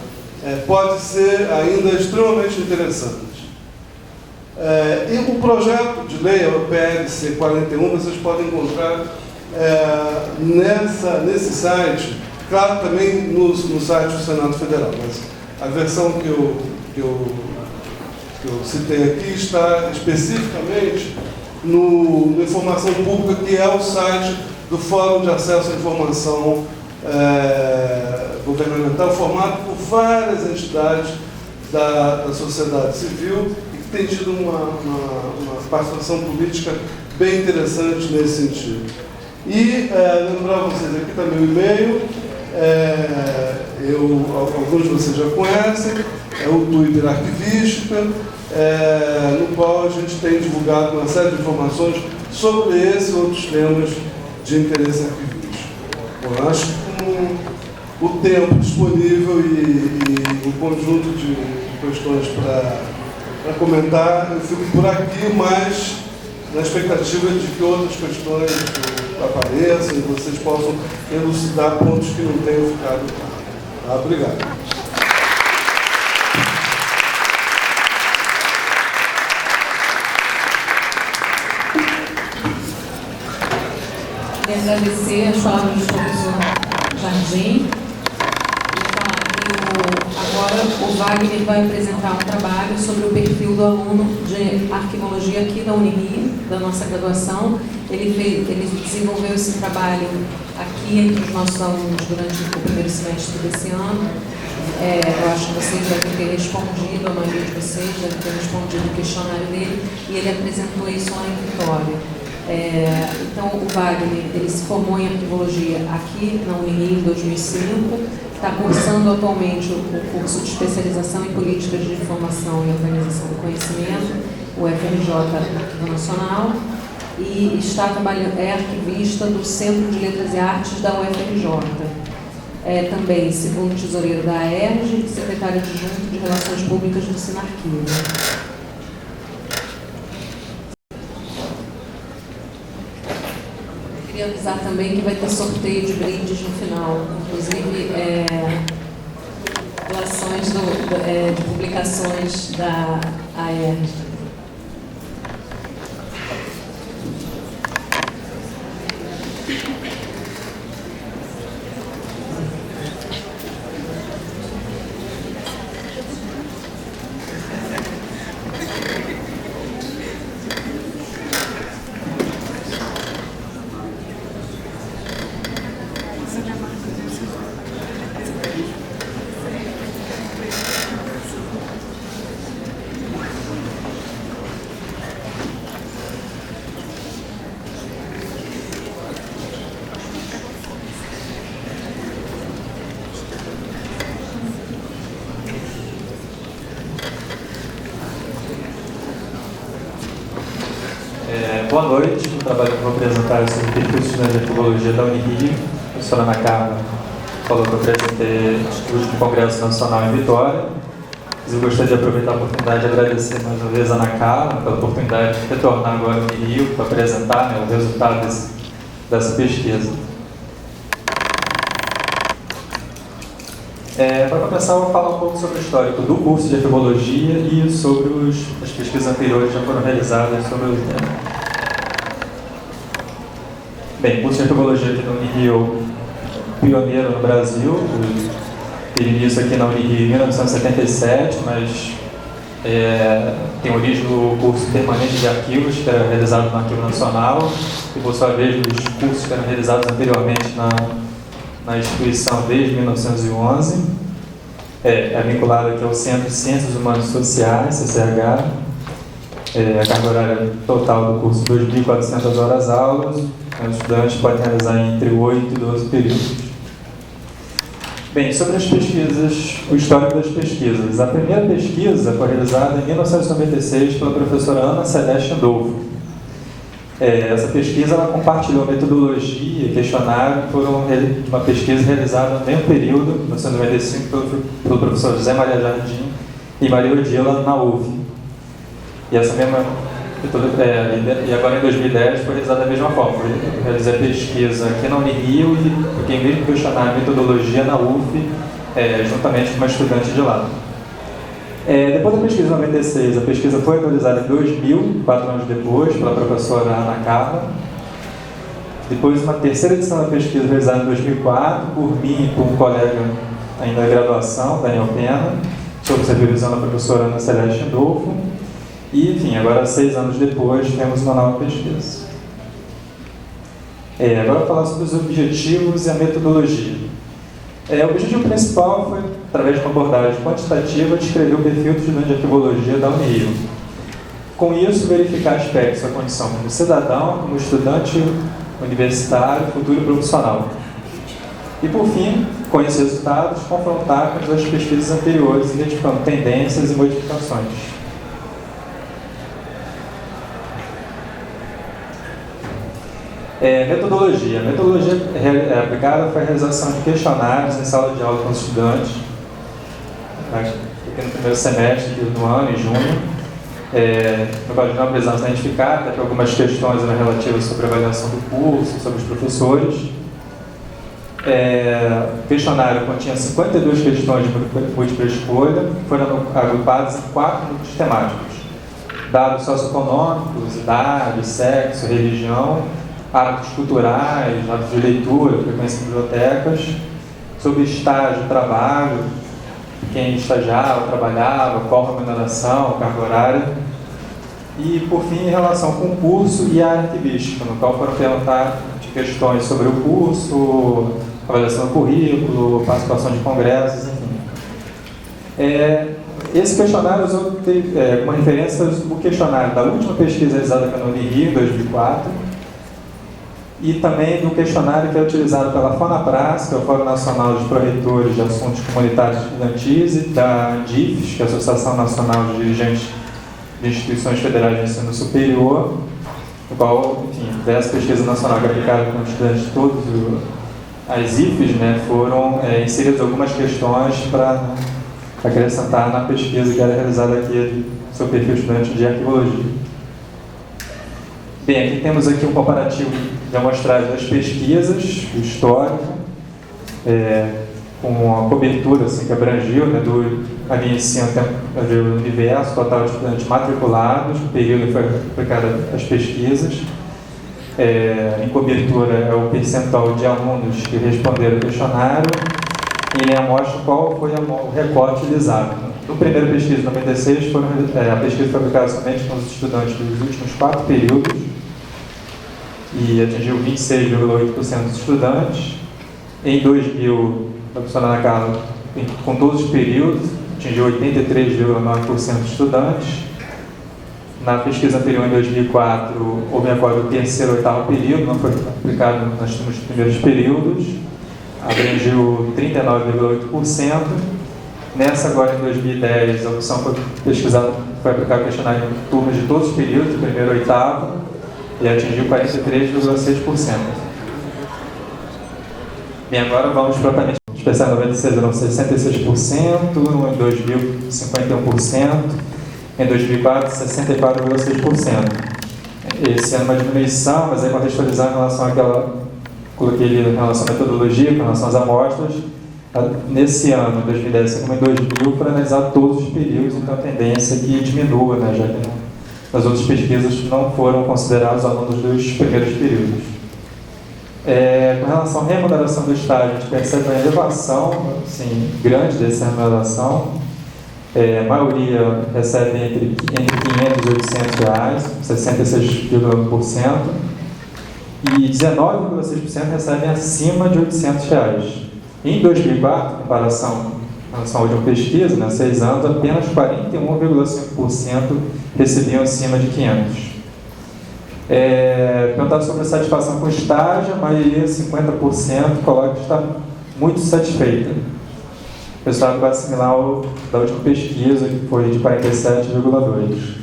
pode ser ainda extremamente interessante. E o projeto de lei, o PLC 41, vocês podem encontrar nesse site, claro, também no site do Senado Federal, mas a versão que eu citei aqui está especificamente no Informação Pública, que é o site do Fórum de Acesso à Informação Governamental, formado por várias entidades da sociedade civil e que tem tido uma participação política bem interessante nesse sentido. E lembrar vocês aqui também o e-mail, alguns de vocês já conhecem, é o Twitter Arquivística, no qual a gente tem divulgado uma série de informações sobre esse e outros temas de interesse arquivístico. Eu acho que com o tempo disponível e o conjunto de questões para comentar, eu fico por aqui, mas na expectativa de que outras questões apareçam e vocês possam elucidar pontos que não tenham ficado claros. Obrigado. Queria agradecer as palavras do professor Jardim e falar que agora o Wagner vai apresentar um trabalho sobre o perfil do aluno de arquivologia aqui da Unirio, da nossa graduação. Ele desenvolveu esse trabalho aqui entre os nossos alunos durante o primeiro semestre desse ano. Eu acho que vocês devem ter respondido, a maioria de vocês deve ter respondido o questionário dele, e ele apresentou isso lá em Vitória. Então, o Wagner, ele se formou em arquivologia aqui na Unirio em 2005, está cursando atualmente o curso de especialização em políticas de informação e organização do conhecimento, o FRJ Arquivo Nacional, e está trabalhando, é arquivista do Centro de Letras e Artes da UFRJ. Também segundo tesoureiro da AERJ e secretário adjunto de Relações Públicas do Sinarquivo. Queria avisar também que vai ter sorteio de brindes no final, inclusive doações de publicações da AERJ. Boa noite, o trabalho que eu vou apresentar é sobre o perfil de estudante de arquivologia da Unirio. A professora Ana Carla falou que eu apresentei o último Congresso Nacional em Vitória. Eu gostaria de aproveitar a oportunidade de agradecer mais uma vez a Ana Carla pela oportunidade de retornar agora ao Unirio para apresentar o resultado dessa pesquisa. Para começar, eu vou falar um pouco sobre o histórico do curso de arquivologia e sobre as pesquisas anteriores que já foram realizadas sobre o tema. Bem, o curso de arquivologia aqui na Unirio, pioneiro no Brasil, teve início aqui na Unirio em 1977, mas tem origem no curso permanente de arquivos, que era realizado no Arquivo Nacional, e por sua vez os cursos que eram realizados anteriormente na instituição desde 1911. É vinculado aqui ao Centro de Ciências Humanas e Sociais, CCH. A carga horária total do curso 2.400 horas-aulas. Os estudantes podem realizar entre 8 e 12 períodos. Bem, sobre as pesquisas, o histórico das pesquisas. A primeira pesquisa foi realizada em 1996 pela professora Ana Celeste Andolfo. Essa pesquisa ela compartilhou metodologia e questionário por uma pesquisa realizada no mesmo período, em 1995, pelo professor José Maria Jardim e Maria Odila, na UF. E essa mesma e agora em 2010 foi realizada da mesma forma. Eu realizei a pesquisa aqui na Unirio e fiquei mesmo questionário metodologia na UF, juntamente com uma estudante de lá. Depois da pesquisa de 96, a pesquisa foi atualizada em 2000, 4 anos depois, pela professora Ana Carla. Depois, uma terceira edição da pesquisa realizada em 2004, por mim e por um colega ainda da graduação, Daniel Pena, sob supervisão da professora Ana Celeste Adolfo. E, enfim, agora 6 anos depois, temos uma nova pesquisa. Agora eu vou falar sobre os objetivos e a metodologia. O objetivo principal foi, através de uma abordagem quantitativa, descrever o perfil do estudante de arquivologia da Unirio. Com isso, verificar aspectos da condição como cidadão, como estudante universitário, futuro profissional. E, por fim, com esses resultados, confrontar com as pesquisas anteriores, identificando tendências e modificações. Metodologia. A metodologia aplicada foi a realização de questionários em sala de aula com os estudantes, no primeiro semestre do ano, em junho, no qual não precisamos identificar, até que algumas questões eram relativas sobre a avaliação do curso, sobre os professores. O questionário continha 52 questões de múltipla escolha, foram agrupadas em 4 grupos temáticos: dados socioeconômicos, idade, sexo, religião, hábitos culturais, hábitos de leitura, frequência em bibliotecas, sobre estágio, trabalho, quem estagiava, trabalhava, qual a remuneração, carga horária, e, por fim, em relação com o curso e a área arquivística, no qual foram perguntar de questões sobre o curso, avaliação do currículo, participação de congressos, enfim. Esse questionário usou como referência o questionário da última pesquisa realizada pela Unirio, em 2004, e também do questionário que é utilizado pela FONAPRAS, que é o Fórum Nacional de Proretores de Assuntos Comunitários Estudantis, e da ANDIFES, que é a Associação Nacional de Dirigentes de Instituições Federais de Ensino Superior, no qual, enfim, dessa pesquisa nacional que é aplicada com estudantes de todos as IFES, foram inseridas algumas questões para acrescentar na pesquisa que era realizada aqui sobre o perfil estudante de arquivologia. Bem, aqui temos aqui um comparativo de amostragem das pesquisas, o histórico, com a cobertura que abrangiu, ali em cima tem o universo total de estudantes matriculados, o período que foi aplicado às pesquisas. Em cobertura é o percentual de alunos que responderam o questionário, e em amostra qual foi o recorte utilizado. No primeiro pesquisa, 96, a pesquisa foi aplicada somente com os estudantes dos últimos 4 períodos, e atingiu 26,8% dos estudantes. Em 2000, a professora Ana Carla, com todos os períodos, atingiu 83,9% dos estudantes. Na pesquisa anterior, em 2004, houve agora o terceiro e 8º período, não foi aplicado nos primeiros períodos, abrangiu 39,8%. Nessa, agora em 2010, a opção foi aplicar o questionário em turmas de todos os períodos, do primeiro ao 8º, e atingiu 43,6%. Bem, agora vamos propriamente. Especial 96 eram 66%, em 2000, 51%, em 2004, 64,6%. Esse ano uma diminuição, mas aí contextualizar em relação àquela, coloquei ali em relação à metodologia, com relação às amostras. Nesse ano, 2010, assim como em 2000, foram analisados todos os períodos, então a tendência é que diminua, já que nas outras pesquisas não foram considerados alunos dos primeiros períodos. Com relação à remuneração do estágio, a gente percebe uma elevação grande dessa remuneração. A maioria recebe entre 500 e 800 reais, 66,1%, e 19,6% recebem acima de 800 reais. Em 2004, em relação à última pesquisa, 6 anos, apenas 41,5% recebiam acima de 500. Perguntado sobre a satisfação com o estágio, a maioria, 50%, coloca que está muito satisfeita. O resultado vai similar ao da última pesquisa, que foi de 47,2%.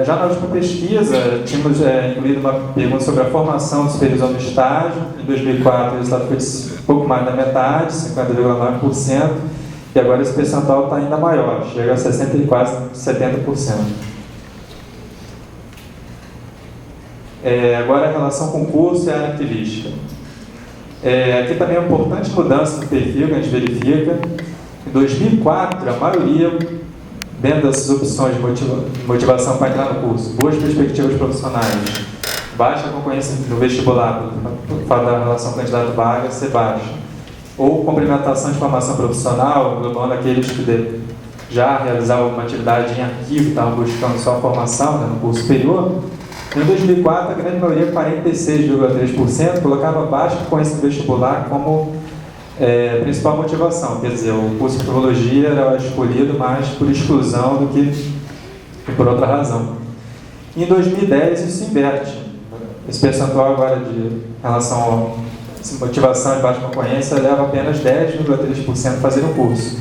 Já na última pesquisa, tínhamos incluído uma pergunta sobre a formação de supervisão do estágio. Em 2004, o resultado foi um pouco mais da metade, 50,9%, e agora esse percentual está ainda maior, chega a 60% e quase 70%. Agora a relação concurso e área arquivística. Aqui também é uma importante mudança no perfil que a gente verifica. Em 2004, a maioria, dentro dessas opções de motivação para entrar no curso, boas perspectivas profissionais, baixa concorrência no vestibular, por fato da relação candidato-vaga ser baixa, ou complementação de formação profissional, englobando aqueles que já realizavam uma atividade em arquivo e estavam buscando sua formação, né, no curso superior. Em 2004, a grande maioria, 46,3%, colocava baixa concorrência no vestibular como principal motivação. Quer dizer, o curso de filologia era escolhido mais por exclusão do que por outra razão. Em 2010, isso se inverte. Esse percentual agora de relação à motivação de baixa concorrência leva apenas 10,3% a fazer o curso.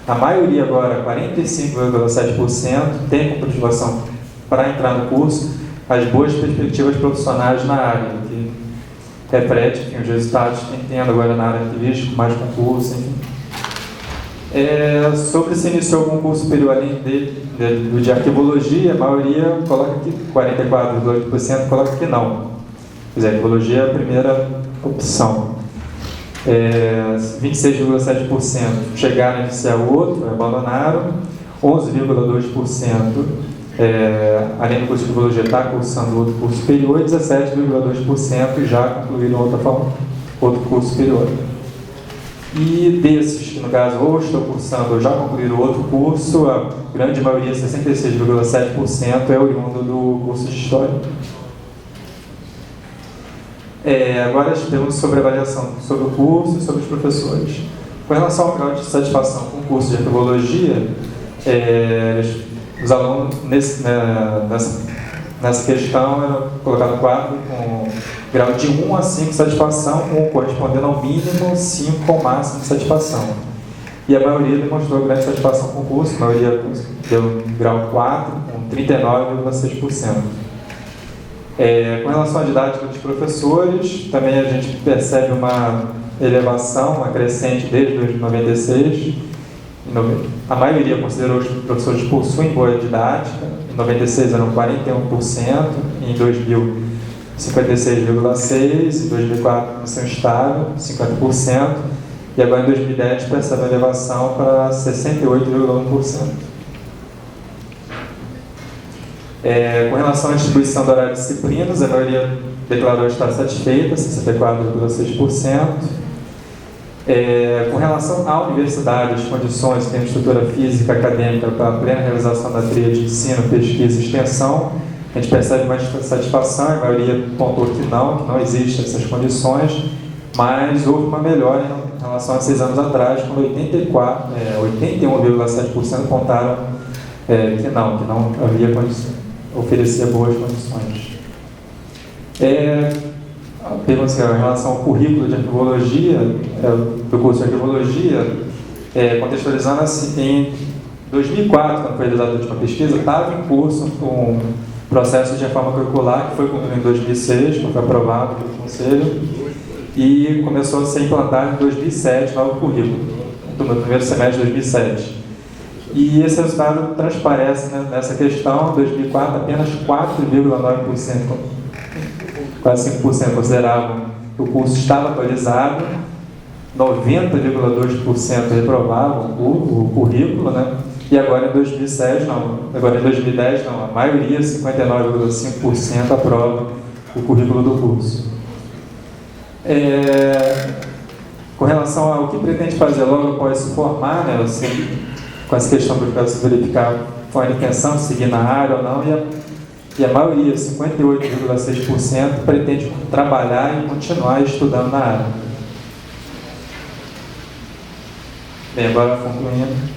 A maioria agora, 45,7%, tem como motivação para entrar no curso as boas perspectivas profissionais na área, que reflete, enfim, os resultados que tendo agora na área arquivística, mais concurso, enfim. Sobre se iniciou algum curso superior além do de arquivologia, a maioria coloca que 44,8% coloca que não. Quer dizer, a arquivologia é a primeira opção. 26,7% chegaram a iniciar o outro, abandonaram. 11,2% além do curso de filologia está cursando outro curso superior, e 17,2% já concluíram outro curso superior. E desses, que no caso ou estão cursando ou já concluíram outro curso, a grande maioria, 66,7%, é oriundo do curso de História. Agora as perguntas sobre a avaliação sobre o curso e sobre os professores. Com relação ao grau de satisfação com o curso de arquivologia, os alunos, nessa questão, eram colocados 4 com grau de 1 a 5 de satisfação, 1 correspondendo ao mínimo, 5 com o máximo de satisfação. E a maioria demonstrou grande satisfação com o curso, a maioria deu grau 4, com 39,6%. Com relação à didática dos professores, também a gente percebe uma elevação, uma crescente desde 1996. A maioria considerou que os professores possuem boa didática. Em 96 eram 41%, em 2000 56,6%, em 2004 começou estável, 50%, e agora em 2010 percebe a elevação para 68,1%. Com relação à distribuição do horário de disciplinas, a maioria declarou estar satisfeita, 64,6%. Com relação à universidade, as condições que tem estrutura física acadêmica para a plena realização da tríade de ensino, pesquisa e extensão, a gente percebe mais satisfação, a maioria pontuou que não existem essas condições, mas houve uma melhora em relação a 6 anos atrás, quando 81,7% apontaram que não havia condições, oferecia boas condições. Pergunta em relação ao currículo de arquivologia, do curso de arquivologia, contextualizando assim, em 2004, quando foi realizada a última pesquisa, estava em curso um processo de reforma curricular que foi concluído em 2006, que foi aprovado pelo Conselho, e começou a ser implantado em 2007, novo currículo, no primeiro semestre de 2007. E esse resultado transparece, né, nessa questão. Em 2004, apenas 4,9%, quase 5% consideravam que o curso estava atualizado, 90,2% reprovavam o currículo, né? E agora em 2010 não, a maioria, 59,5%, aprova o currículo do curso. Com relação ao que pretende fazer logo após se formar, né, com essa questão do caso verificar qual a intenção de seguir na área ou não, e a maioria, 58,6%, pretende trabalhar e continuar estudando na área. Bem, agora concluindo.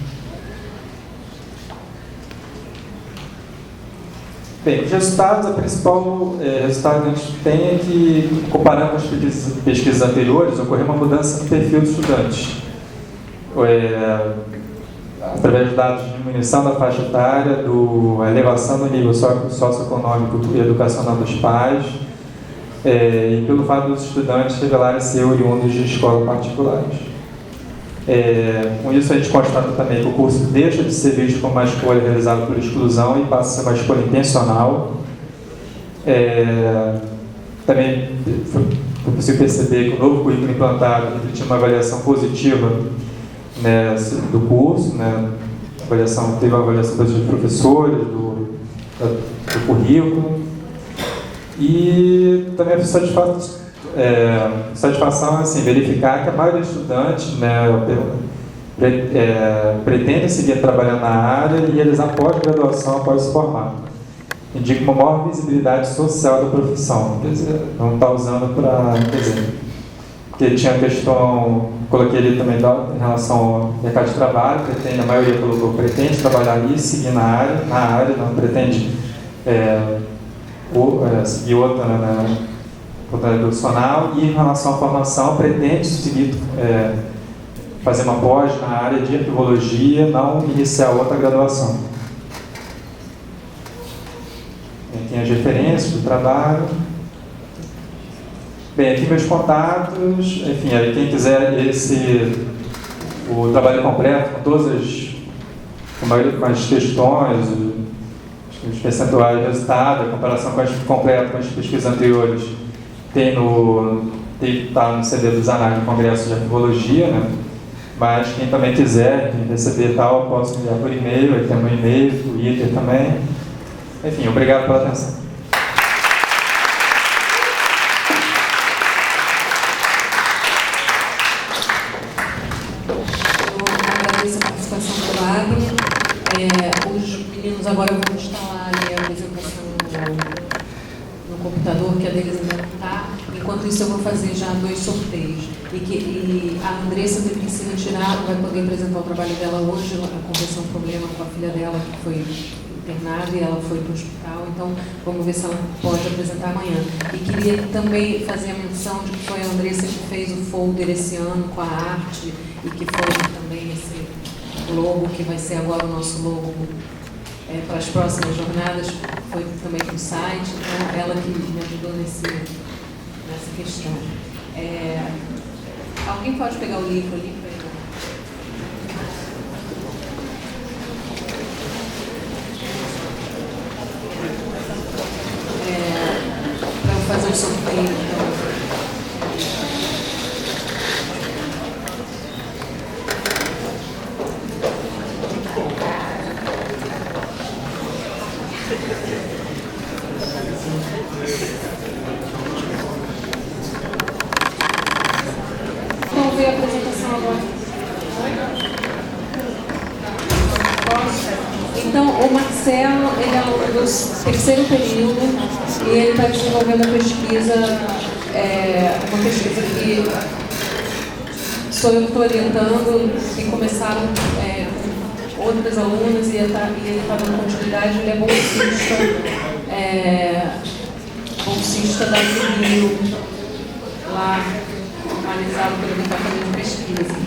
Bem, os resultados, o principal resultado que a gente tem é que, comparando com as pesquisas anteriores, ocorreu uma mudança no perfil dos estudantes. através de dados de diminuição da faixa etária, a elevação do nível socioeconômico e educacional dos pais, e pelo fato dos estudantes revelarem ser oriundos de escolas particulares. Com isso, a gente constata também que o curso deixa de ser visto como uma escolha realizada por exclusão e passa a ser uma escolha intencional. Também foi possível perceber que o novo currículo implantado refletiu uma avaliação positiva, né, do curso, né? Teve uma avaliação positiva de professores, do currículo, e também a satisfação assim, verificar que a maioria dos estudantes, né, pretende seguir trabalhando na área e realizar pós-graduação após se formar. Indica uma maior visibilidade social da profissão, quer dizer, não está usando para, quer dizer, porque tinha a questão, coloquei ali também em relação ao mercado de trabalho, a maioria colocou, pretende trabalhar ali, seguir na área, não pretende seguir outra, né, outra área profissional, e em relação à formação, pretende seguir, fazer uma pós na área de arquivologia, não iniciar outra graduação. Tem as referências do trabalho. Bem, aqui meus contatos, enfim, aí quem quiser o trabalho completo, com todas com as questões, os percentuais de resultado, a comparação completa com as pesquisas anteriores, está no CD dos Análises do Congresso de Arquivologia, né? Mas quem também quiser, quem receber tal, posso enviar por e-mail, aí tem meu e-mail, Twitter também. Enfim, obrigado pela atenção. Eu agradeço a participação do Abner. Os meninos agora vão instalar ali a apresentação no computador, que a deles ainda não está. Enquanto isso, eu vou fazer já 2 sorteios. E a Andressa teve que se retirar, não vai poder apresentar o trabalho dela hoje. Ela conversou um problema com a filha dela, que foi internada, e ela foi para o hospital, então vamos ver se ela pode apresentar amanhã. E queria também fazer a menção de que foi a Andressa que fez o folder esse ano com a arte, e que foi também esse logo, que vai ser agora o nosso logo para as próximas jornadas, foi também para o site, então ela que me ajudou nessa questão. Alguém pode pegar o livro ali para ele? Para eu fazer o sorteio, então. Vamos ver a apresentação agora. Então, o Marcelo, ele é aluno do 3º período e ele está desenvolvendo uma pesquisa que sou eu que estou orientando, que começaram outras alunas e ele está dando continuidade. Ele é bolsista da Rio, lá analisado pelo Departamento de Pesquisa.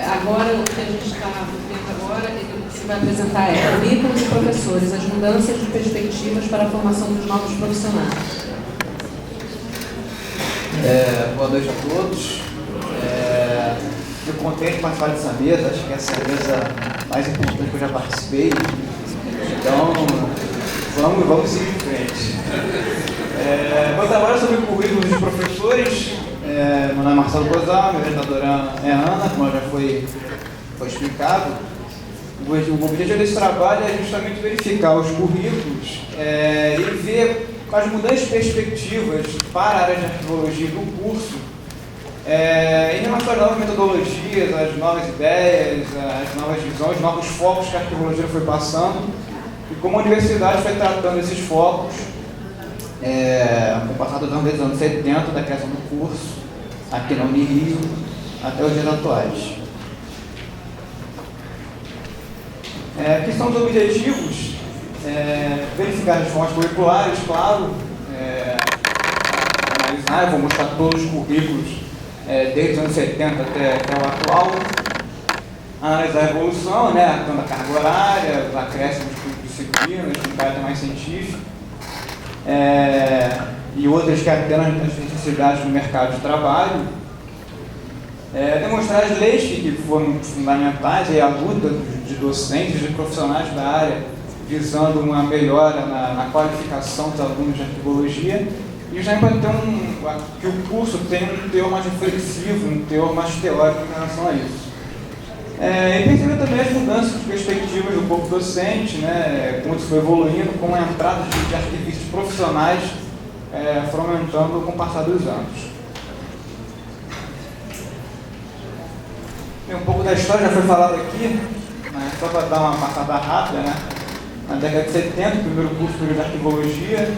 Agora, o que a gente está vendo agora, ele vai apresentar currículos e professores, as mudanças de perspectivas para a formação dos novos profissionais. Boa noite a todos. Fico contente de participar dessa mesa, acho que essa é a mesa mais importante que eu já participei. Então, vamos seguir em frente. Meu trabalho é sobre currículos de professores. Meu nome é Marcelo Cozal, minha orientadora é Ana, como já foi explicado. O objetivo desse trabalho é justamente verificar os currículos e ver as mudanças de perspectivas para a área de arquivologia do curso, em relação às novas metodologias, às novas ideias, às novas visões, os novos focos que a arquivologia foi passando, e como a universidade foi tratando esses focos no passado dos anos 70, da criação do curso, aqui na Unirio, até os dias atuais. Aqui são os objetivos: verificar as fontes curriculares, claro, analisar, eu vou mostrar todos os currículos desde os anos 70 até o atual, analisar a evolução, né, a questão da carga horária, os acréscimos de disciplinas, com caráter mais científico, e outras que atendam às necessidades do mercado de trabalho, demonstrar as leis que foram fundamentais e a luta de docentes e de profissionais da área, visando uma melhora na qualificação dos alunos de arquivologia, e já para ter que o curso tenha um teor mais reflexivo, um teor mais teórico em relação a isso. E perceber também as mudanças de perspectivas do corpo docente, né, como isso foi evoluindo, como a entrada de arquivistas profissionais foram aumentando com o passar dos anos. Um pouco da história já foi falado aqui, mas só para dar uma passada rápida, né? Na década de 70, o primeiro curso de arquivologia,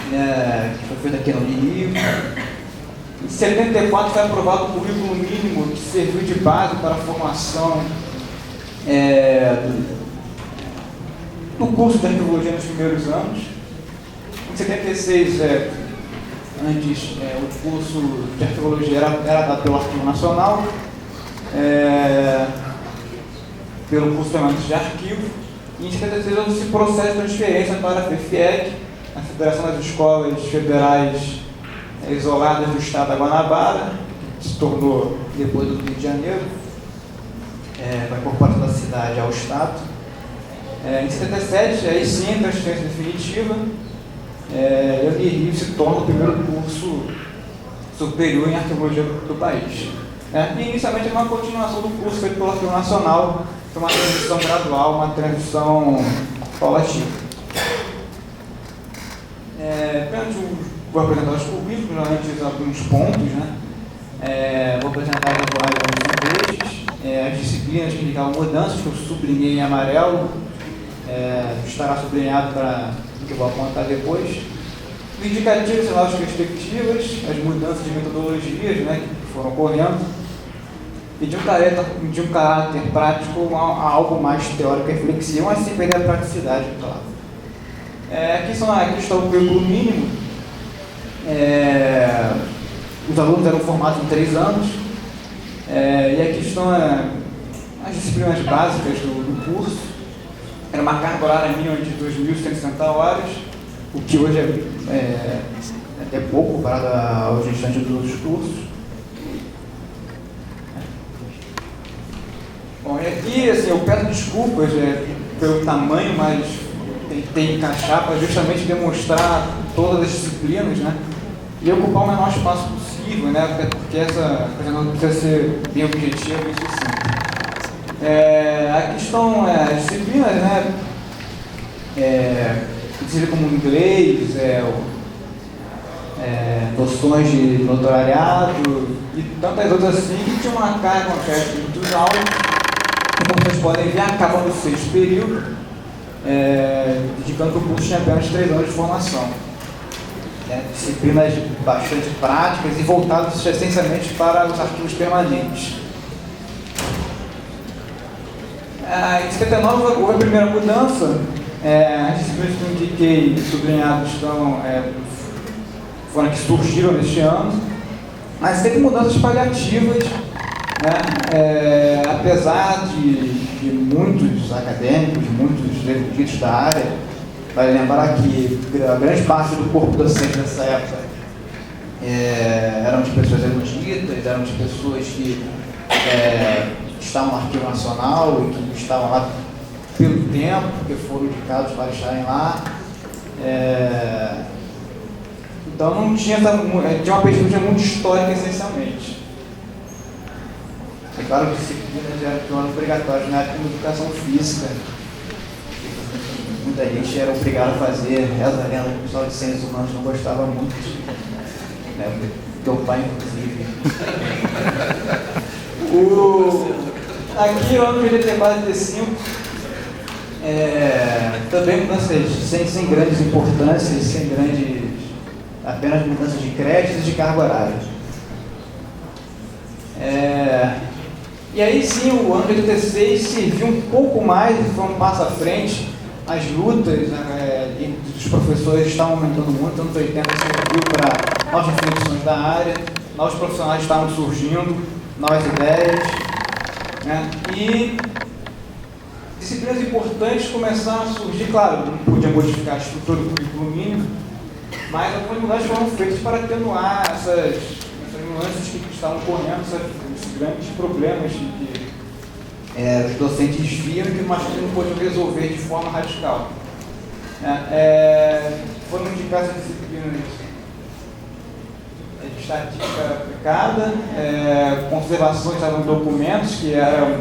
que foi feito aqui no Rio. Em 74 foi aprovado o currículo mínimo que serviu de base para a formação do curso de arquivologia nos primeiros anos. Em 76, antes, o curso de arquivologia era dado pelo Arquivo Nacional, pelo curso permanente de arquivo, e em 76 houve esse processo de transferência para a FEFIEC, a Federação das Escolas Federais Isoladas do Estado da Guanabara, que se tornou, depois do Rio de Janeiro, com a incorporação da cidade ao Estado. Em 77, aí sim, a transferência definitiva, e o Rio se torna o primeiro curso superior em arquivologia do país. E inicialmente era uma continuação do curso feito pelo Arquivo Nacional, foi uma transição gradual, uma transição paulatina. Vou apresentar os currículos, antes alguns pontos, né? Vou apresentar as usuários destes, as disciplinas que indicavam mudanças, que eu sublinhei em amarelo, estará sublinhado para o que eu vou apontar depois. Os indicativos são as perspectivas, as mudanças de metodologias, né, que foram ocorrendo, e de um caráter prático a algo mais teórico e reflexivo, mas sem perder a praticidade, claro. Aqui está o currículo mínimo. Os alunos eram formados em 3 anos, e aqui estão as disciplinas básicas do curso. Era uma carga horária mínima de 2.160 horas, o que hoje é até pouco comparado aos restantes dos outros cursos. Bom, e aqui assim, eu peço desculpas pelo tamanho, mas tentei encaixar para justamente demonstrar todas as disciplinas, né? E ocupar o menor espaço possível, né? Até porque essa coisa não precisa ser bem objetiva e sucinta. Aqui estão as disciplinas, né? Disciplina como inglês, noções de doutorado e tantas outras assim, que tinha uma carga muito alta. E como vocês podem ver, acabando o 6º período, indicando que o curso tinha apenas 3 anos de formação. Disciplinas bastante práticas e voltadas essencialmente para os arquivos permanentes. Em 79 houve a primeira mudança. As disciplinas que eu indiquei sublinhadas foram que surgiram neste ano, mas teve mudanças paliativas, né? Apesar de muitos acadêmicos, muitos eruditos da área, vale lembrar que a grande parte do corpo docente nessa época eram de pessoas eruditas, eram de pessoas que estavam no Arquivo Nacional e que estavam lá pelo tempo, porque foram indicados para estarem lá. Então não tinha uma perspectiva muito histórica essencialmente. É claro que disciplinas eram obrigatórias na época de educação física. Muita gente era obrigada a fazer reza lenda, o pessoal de ciências humanas não gostava muito. Meu pai, inclusive. Aqui, no ano de 85, também mudanças sem grandes importâncias, apenas mudanças de créditos e de carga horária. E aí sim, o ano de 86 serviu um pouco mais, foi um passo à frente. As lutas dos professores estavam aumentando muito, anos 80 serviu para novas reflexões da área. novos profissionais estavam surgindo, novas ideias, né? E disciplinas importantes começaram a surgir, claro, não podia modificar a estrutura do currículo mínimo, mas algumas mudanças foram feitas para atenuar essas nuances que estavam correndo, esses grandes problemas que os docentes viam e que mais não podiam resolver de forma radical. Foram indicadas disciplinas de estatística aplicada, conservação de documentos, que eram...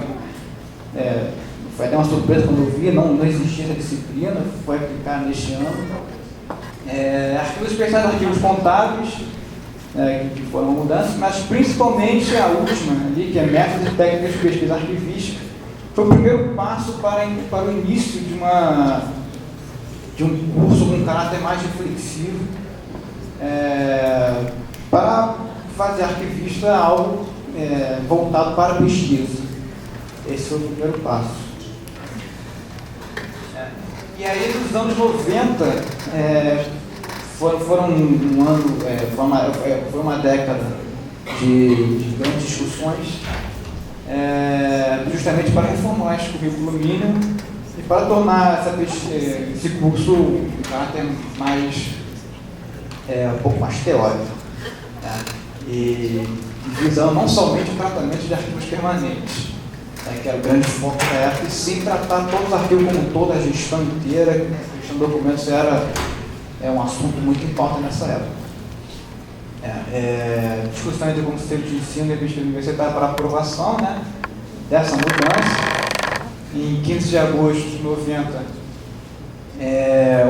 foi até uma surpresa quando eu vi, não existia essa disciplina, foi aplicada neste ano. Arquivos especiais, arquivos contábeis, que foram mudanças, mas principalmente a última, ali, que é métodos e técnicas de pesquisa arquivística, foi o primeiro passo para o início de um curso com caráter mais reflexivo, para fazer arquivista algo voltado para a pesquisa. Esse foi o primeiro passo. E aí, nos anos 90, foi uma década de grandes discussões, justamente para reformular esse currículo mínimo e para tornar esse curso de caráter mais, um pouco mais teórico, né? E visando não somente o tratamento de arquivos permanentes, que era o grande foco da época, e sim tratar todos os arquivos como toda a gestão inteira. A gestão de documentos era um assunto muito importante nessa época. Discussão entre o Conselho de Ensino e Pesquisa Universitária para aprovação, né, dessa mudança. Em 15 de agosto de 90,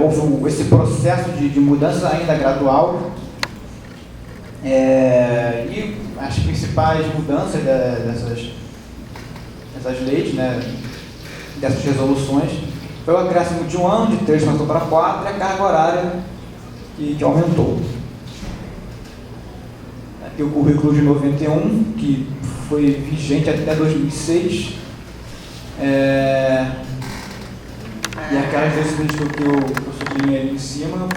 houve esse processo de mudança ainda gradual. E as principais mudanças dessas leis, né, dessas resoluções, foi o acréscimo de 1 ano, de 3 passou para 4, e a carga horária que aumentou. Aqui o currículo de 91, que foi vigente até 2006, e aquelas disciplinas que eu sublinhei ali em cima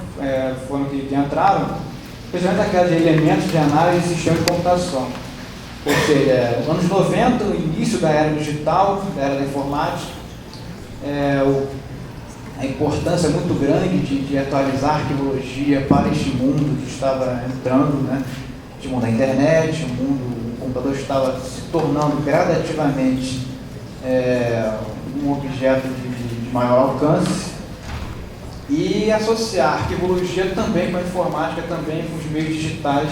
foram que entraram, especialmente aquelas de elementos de análise e sistema de computação. Ou seja, nos anos 90, o início da era digital, da era da informática, a importância muito grande de atualizar a arquivologia para este mundo que estava entrando, né? De mundo da internet, o computador estava se tornando gradativamente um objeto de maior alcance, e associar a arquivologia também com a informática, também com os meios digitais,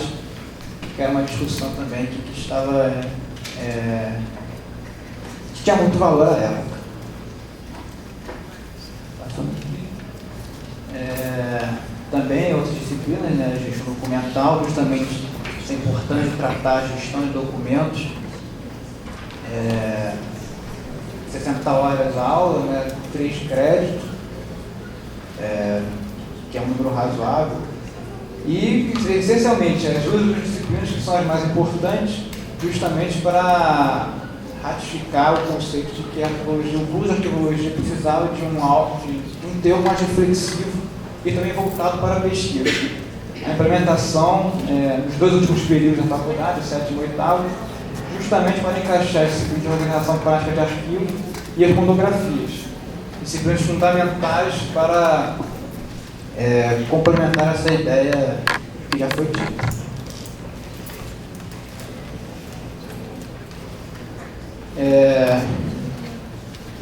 que era uma discussão também que estava, que tinha muito valor à época. Também outras disciplinas, né, gestão documental, justamente é importante tratar a gestão de documentos, 60 horas a aula, né, 3 créditos, que é um número razoável, e essencialmente as duas disciplinas que são as mais importantes, justamente para ratificar o conceito de que a arquivologia, o curso de arquivologia precisava de um termo mais reflexivo e também voltado para a pesquisa. A implementação, nos 2 últimos períodos da faculdade, 7º e 8º, justamente para encaixar esse tipo de organização prática de arquivo e as monografias, disciplinas fundamentais para complementar essa ideia que já foi dita.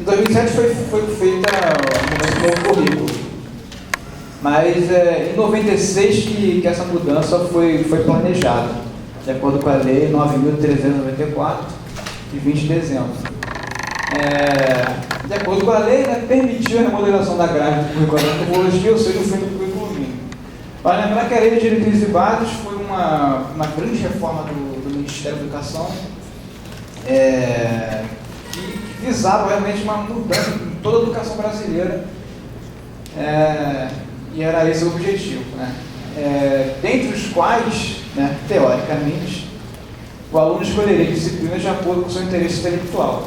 Em 2007 foi feita a mudança do novo currículo, mas em 96 que essa mudança foi planejada, de acordo com a Lei 9.394, de 20 de dezembro. De acordo com a lei, né, permitiu a remodelação da grade do currículo da arquivologia, ou seja, o fim do currículo mínimo. Para lembrar que a Lei de Diretrizes e Bases foi uma grande reforma do Ministério da Educação, que visava realmente uma mudança em toda a educação brasileira, e era esse o objetivo, né? Dentre os quais, né, teoricamente, o aluno escolheria disciplinas de acordo com o seu interesse intelectual.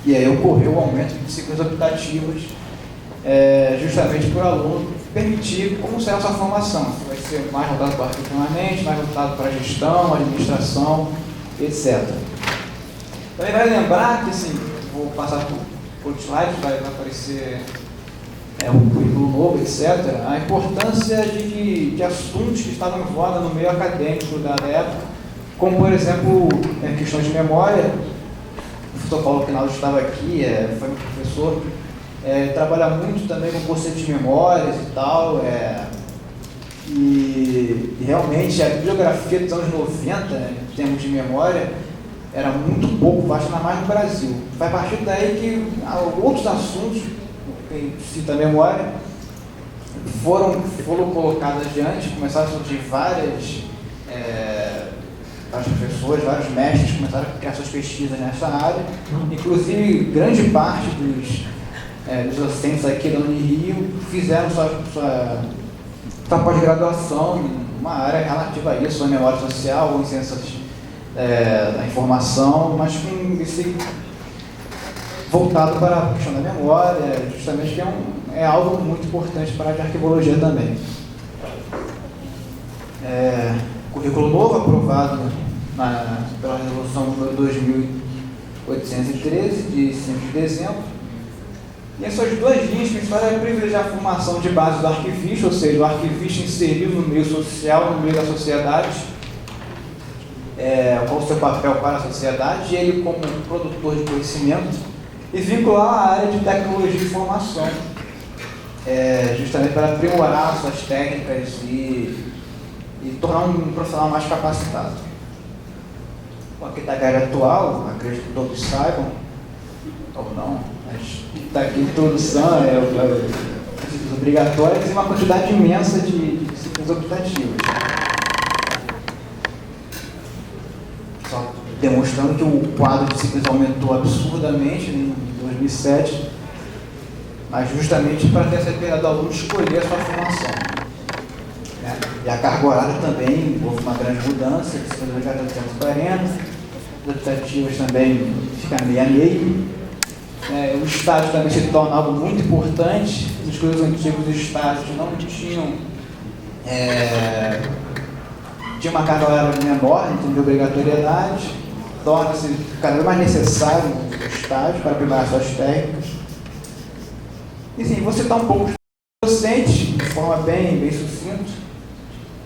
E aí ocorreu o aumento de disciplinas optativas, justamente para o aluno permitir como será a sua formação. Se vai ser mais voltado para o arquivo permanente, mais voltado para a gestão, administração, etc. Também vai lembrar que, assim, vou passar por slides, vai aparecer o currículo novo, etc., a importância de assuntos que estavam em voga no meio acadêmico da época, como, por exemplo, questões de memória. O professor Paulo Quinaldo estava aqui, foi meu professor, trabalha muito também com conceito de memórias e tal, e realmente a bibliografia dos anos 90, em termos de memória, era muito pouco vasta, ainda mais no Brasil. Foi a partir daí que outros assuntos, que cita a memória, foram colocados adiante, começaram a surgir vários professores, vários mestres começaram a criar suas pesquisas nessa área, inclusive grande parte dos docentes aqui da Unirio fizeram sua pós-graduação em uma área relativa a isso, a memória social ou em ciências da informação, mas com esse voltado para a questão da memória, justamente que é algo muito importante para a de arquivologia também. Currículo novo aprovado pela resolução número 2813, de 5 de dezembro. E as suas duas linhas principais é privilegiar a formação de base do arquivista, ou seja, o arquivista inserido no meio social, no meio da sociedade, qual o seu papel para a sociedade, e ele como produtor de conhecimento, e vincular a área de tecnologia e informação, justamente para aprimorar suas técnicas e tornar um profissional mais capacitado. Bom, aqui está a área atual, acredito que todos saibam, ou não, mas está aqui a introdução, disciplinas obrigatórias e uma quantidade imensa de disciplinas optativas. Só demonstrando que o quadro de disciplinas aumentou absurdamente em 2007, mas justamente para ter essa liberdade do aluno escolher a sua formação. E a carga horária também houve uma grande mudança, disciplinas obrigatórias 240, as optativas também ficam meio a meio. O estágio também se torna algo muito importante. Nos cursos antigos, os estágios não tinham uma carga horária menor, então de obrigatoriedade. Torna-se cada vez mais necessário o estágio para aprimorar suas técnicas. E sim, vou citar um pouco os docentes, de forma bem sucinta.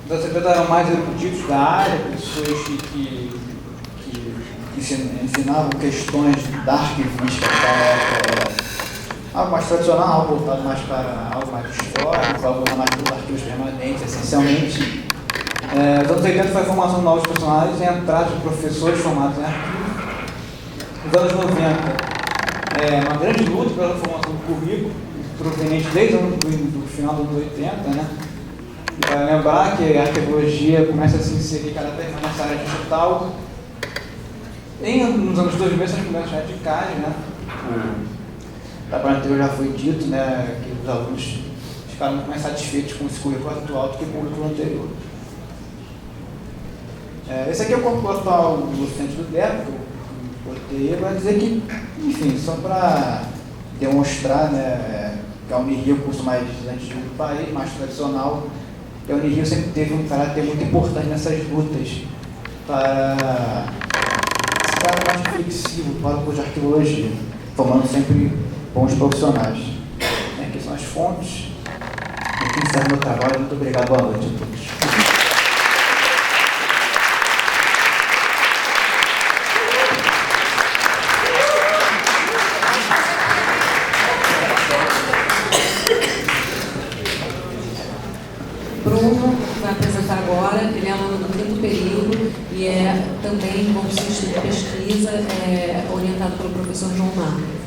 Os docentes eram mais eruditos da área, pessoas que ensinavam questões da arquivística, algo mais tradicional, algo voltado mais para algo mais histórico, algo mais para os arquivos permanentes, essencialmente. Os anos 80 foi a formação de novos profissionais e a entrada de professores formados em arquivo. Nos anos 90, uma grande luta pela formação do currículo, proveniente desde o final dos anos 80, né? Lembrar que a arquivologia começa a se inserir cada vez mais nessa área digital. Nos anos 2000, essas mudanças radicais, né? Da parte anterior já foi dito, né, que os alunos ficaram muito mais satisfeitos com esse currículo atual do que com o currículo anterior. Esse aqui é o currículo atual do docente do DEP, que eu botei para dizer que, enfim, só para demonstrar, né, que a Unirio é o curso mais antigo do país, mais tradicional, e a Unirio sempre teve um caráter muito importante nessas lutas para mais flexível para o curso de arquivologia, formando sempre bons profissionais. Aqui são as fontes. Aqui encerra o meu trabalho. Muito obrigado. Boa noite a todos. Bruno vai apresentar agora. Ele é aluno do 5º período e é também bolsista de pesquisa, orientado pelo professor João Marcos.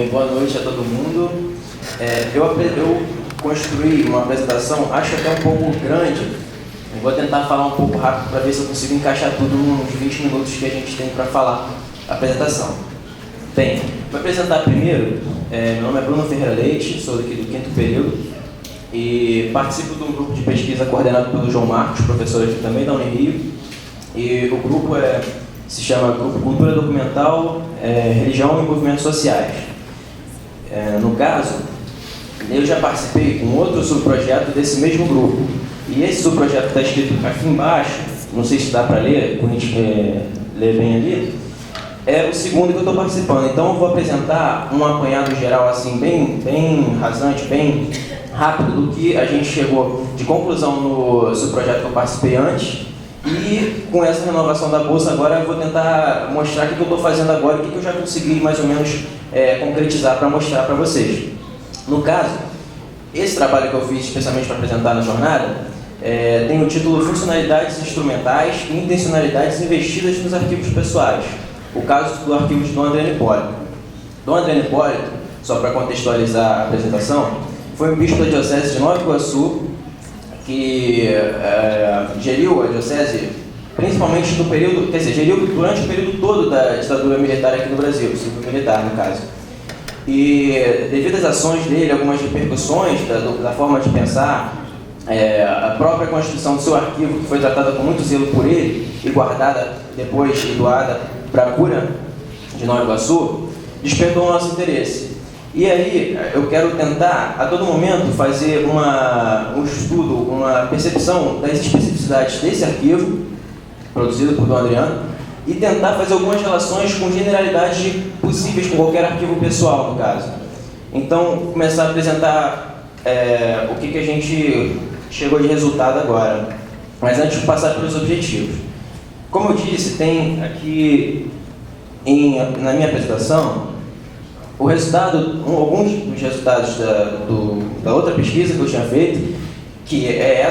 Bem, boa noite a todo mundo. Eu construí uma apresentação, acho até um pouco grande. Eu vou tentar falar um pouco rápido para ver se eu consigo encaixar tudo nos 20 minutos que a gente tem para falar a apresentação. Bem, vou apresentar primeiro. Meu nome é Bruno Ferreira Leite, sou daqui do 5º período e participo de um grupo de pesquisa coordenado pelo João Marcos, professor aqui também da Unirio. E o grupo se chama Grupo Cultura Documental, Religião e Movimentos Sociais. No caso, eu já participei com outro subprojeto desse mesmo grupo. E esse subprojeto está escrito aqui embaixo, não sei se dá para ler, quando a gente ler bem ali, é o segundo que eu estou participando. Então eu vou apresentar um apanhado geral assim, bem rasante, bem rápido do que a gente chegou de conclusão no subprojeto que eu participei antes. E com essa renovação da bolsa agora eu vou tentar mostrar o que eu estou fazendo agora, o que eu já consegui mais ou menos concretizar para mostrar para vocês. No caso, esse trabalho que eu fiz especialmente para apresentar na jornada tem o título Funcionalidades Instrumentais e Intencionalidades Investidas nos Arquivos Pessoais. O caso do arquivo de Dom Adriano Hipólito. Dom Adriano Hipólito, só para contextualizar a apresentação, foi um bispo da diocese de Nova Iguaçu, que geriu a diocese principalmente no período, quer dizer, geriu durante o período todo da ditadura militar aqui no Brasil, civil militar no caso. E devido às ações dele, algumas repercussões da forma de pensar, a própria constituição do seu arquivo, que foi tratada com muito zelo por ele e guardada depois e doada para a cura de Nova Iguaçu, despertou o nosso interesse. E aí, eu quero tentar, a todo momento, fazer um estudo, uma percepção das especificidades desse arquivo, produzido por Dom Adriano, e tentar fazer algumas relações com generalidades possíveis com qualquer arquivo pessoal, no caso. Então, começar a apresentar o que a gente chegou de resultado agora. Mas antes de passar pelos objetivos. Como eu disse, tem aqui na minha apresentação o resultado, alguns dos resultados da outra pesquisa que eu tinha feito, que é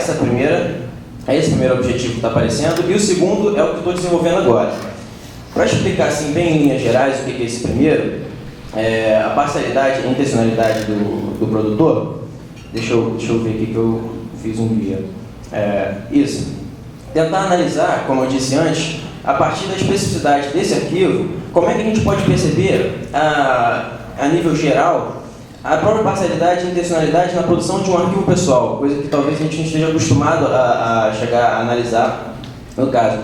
esse primeiro objetivo que está aparecendo, e o segundo é o que eu estou desenvolvendo agora. Para explicar assim, bem em linhas gerais o que é esse primeiro, a parcialidade e a intencionalidade do produtor, deixa eu ver aqui que eu fiz um guia. Isso. Tentar analisar, como eu disse antes, a partir da especificidade desse arquivo, como é que a gente pode perceber, a nível geral, a própria parcialidade e intencionalidade na produção de um arquivo pessoal, coisa que talvez a gente não esteja acostumado a chegar a analisar no caso.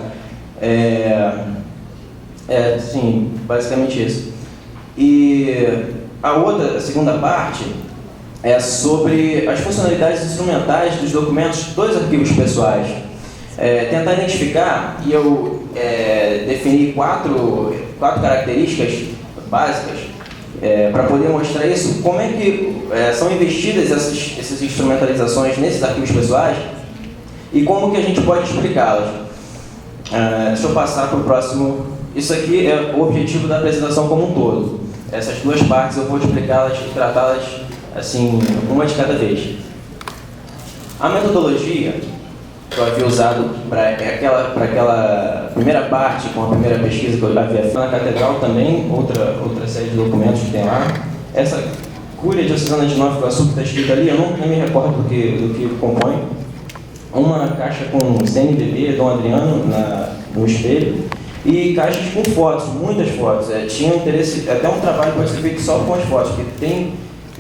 Sim, basicamente isso. E a segunda parte, é sobre as funcionalidades instrumentais dos documentos dos arquivos pessoais. Tentar identificar, e eu defini quatro características básicas para poder mostrar isso, como é que são investidas essas instrumentalizações nesses arquivos pessoais e como que a gente pode explicá-las. Deixa eu passar para o próximo. Isso aqui é o objetivo da apresentação como um todo. Essas duas partes eu vou explicá-las e tratá-las assim, uma de cada vez. A metodologia que eu havia usado para aquela primeira parte, com a primeira pesquisa que eu havia feito na Catedral também, outra série de documentos que tem lá. Essa Cúria Diocesana de Nova Iguaçu que está escrita ali, eu não me recordo do que compõe. Uma caixa com CNBB, Dom Adriano, no espelho, e caixas com fotos, muitas fotos. Tinha interesse, até um trabalho pode ser feito só com as fotos, porque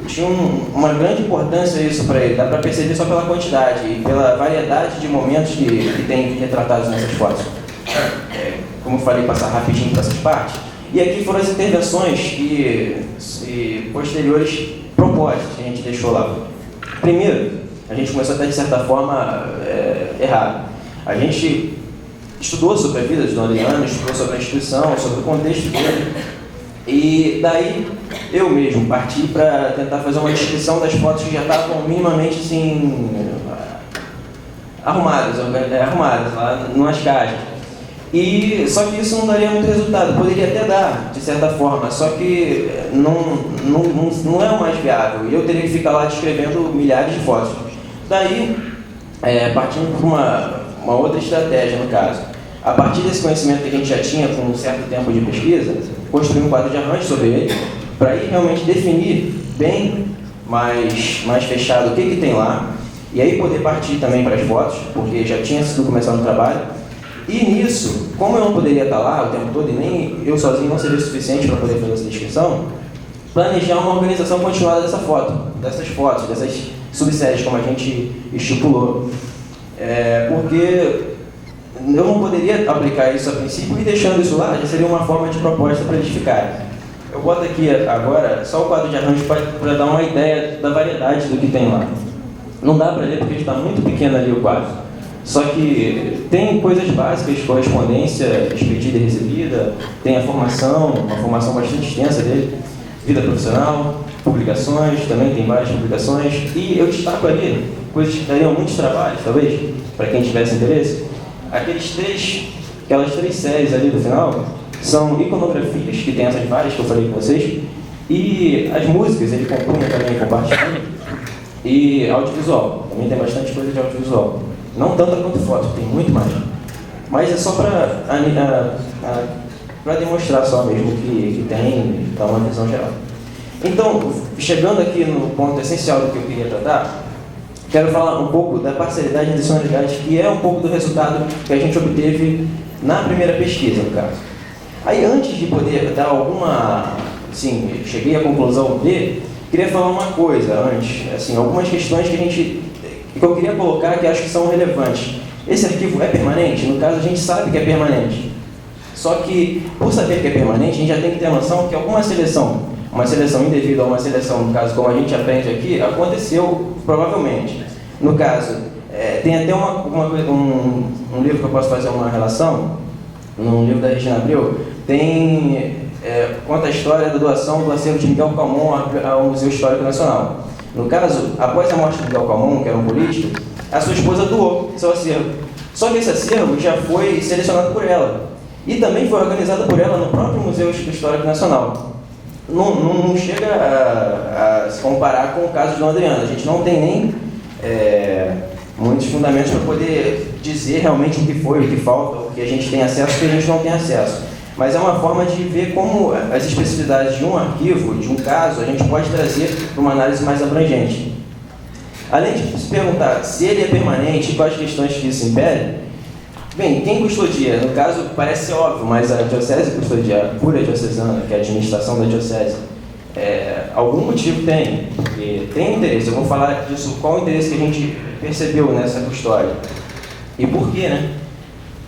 tinha uma grande importância isso para ele, dá para perceber só pela quantidade e pela variedade de momentos que tem retratados nessas fotos. Como eu falei, passar rapidinho para essas partes. E aqui foram as intervenções e posteriores propostas que a gente deixou lá. Primeiro, a gente começou até de certa forma errado. A gente estudou sobre a vida de Dom Adriano, estudou sobre a instituição, sobre o contexto dele. E daí eu mesmo parti para tentar fazer uma descrição das fotos que já estavam minimamente assim, arrumadas lá nas caixas. Só que isso não daria muito resultado, poderia até dar, de certa forma, só que não é o mais viável. E eu teria que ficar lá descrevendo milhares de fotos. Daí, partindo por uma outra estratégia, no caso. A partir desse conhecimento que a gente já tinha com um certo tempo de pesquisa, construí um quadro de arranjo sobre ele, para ir realmente definir bem mais fechado o que tem lá, e aí poder partir também para as fotos, porque já tinha sido começado o trabalho. E nisso, como eu não poderia estar lá o tempo todo, e nem eu sozinho não seria o suficiente para poder fazer essa descrição, planejar uma organização continuada dessas fotos, dessas subséries, como a gente estipulou. Porque eu não poderia aplicar isso a princípio e deixando isso lá já seria uma forma de proposta para eles ficarem. Eu boto aqui agora só o quadro de arranjo para dar uma ideia da variedade do que tem lá. Não dá para ler porque está muito pequeno ali o quadro. Só que tem coisas básicas, correspondência expedida e recebida, tem a formação, uma formação bastante extensa dele, vida profissional, publicações, também tem várias publicações, e eu destaco ali coisas que dariam muitos trabalhos, talvez, para quem tivesse interesse. Aquelas três séries ali do final são iconografias, que tem essas várias que eu falei com vocês, e as músicas ele compunha também compartilhando, e audiovisual, também tem bastante coisa de audiovisual. Não tanta quanto foto, tem muito mais. Mas é só para demonstrar só mesmo que tem, dá uma visão geral. Então, chegando aqui no ponto essencial do que eu queria tratar, quero falar um pouco da parcialidade e intencionalidade, que é um pouco do resultado que a gente obteve na primeira pesquisa, no caso. Aí, antes de poder dar cheguei à conclusão queria falar uma coisa antes, algumas questões que eu queria colocar que acho que são relevantes. Esse arquivo é permanente? No caso, a gente sabe que é permanente. Só que, por saber que é permanente, a gente já tem que ter a noção que alguma seleção, uma seleção indevida ou uma seleção, no caso, como a gente aprende aqui, aconteceu provavelmente. No caso, tem até um livro que eu posso fazer uma relação, num livro da Regina Abreu, conta a história da doação do acervo de Miguel Calmon ao Museu Histórico Nacional. No caso, após a morte de Miguel Calmon, que era um político, a sua esposa doou seu acervo. Só que esse acervo já foi selecionado por ela. E também foi organizado por ela no próprio Museu Histórico Nacional. Não chega a se comparar com o caso de Dona Adriana. A gente não tem nem muitos fundamentos para poder dizer realmente o que foi, o que falta, o que a gente tem acesso e o que a gente não tem acesso. Mas é uma forma de ver como as especificidades de um arquivo, de um caso, a gente pode trazer para uma análise mais abrangente. Além de se perguntar se ele é permanente e quais questões que isso impede, bem, quem custodia? No caso, parece ser óbvio, mas a diocese custodia, a cúria diocesana, que é a administração da diocese, algum motivo tem, porque tem interesse. Eu vou falar disso, qual o interesse que a gente percebeu nessa custódia. E por quê, né?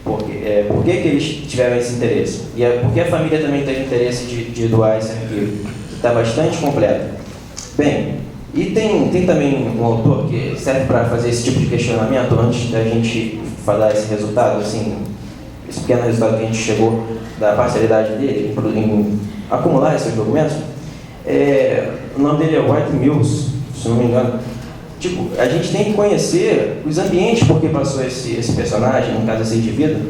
Por que eles tiveram esse interesse? E por que a família também teve interesse de doar esse arquivo, que está bastante completo? Bem, e tem também um autor que serve para fazer esse tipo de questionamento antes da gente falar esse resultado, esse pequeno resultado que a gente chegou da parcialidade dele em acumular esses documentos. O nome dele é White Mills, se não me engano. A gente tem que conhecer os ambientes por que passou esse personagem, no caso esse indivíduo,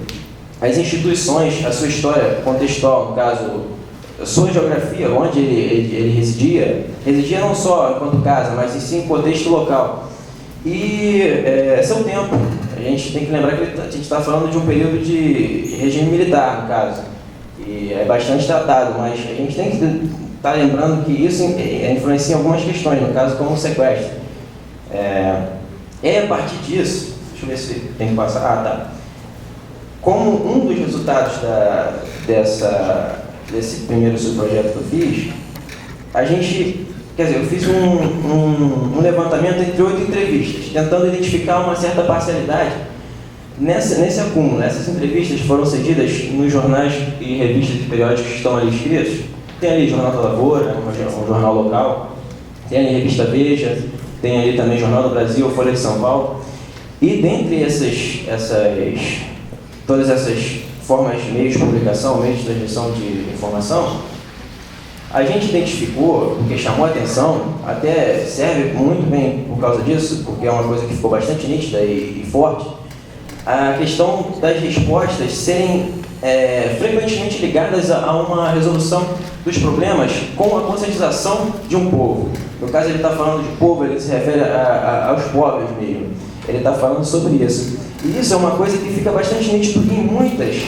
as instituições, a sua história contextual, no caso, a sua geografia, onde ele residia não só enquanto casa, mas sim em contexto local. E seu tempo, a gente tem que lembrar que a gente está falando de um período de regime militar, no caso, e é bastante tratado, mas a gente tem que estar lembrando que isso influencia em algumas questões, no caso, como o sequestro. A partir disso, deixa eu ver se tem que passar. Como um dos resultados desse primeiro subprojeto que eu fiz, eu fiz um levantamento entre 8 entrevistas, tentando identificar uma certa parcialidade nesse acúmulo. Essas entrevistas foram cedidas nos jornais e revistas e periódicos que estão ali escritos. Tem ali Jornal da Lavoura, um jornal local, tem ali Revista Veja, tem ali também Jornal do Brasil, Folha de São Paulo. E dentre todas essas formas, meios de publicação, meios de transmissão de informação, a gente identificou, porque chamou a atenção, até serve muito bem por causa disso, porque é uma coisa que ficou bastante nítida e forte, a questão das respostas serem frequentemente ligadas a uma resolução dos problemas com a conscientização de um povo. No caso, ele está falando de povo, ele se refere aos pobres mesmo. Ele está falando sobre isso. E isso é uma coisa que fica bastante nítido em muitas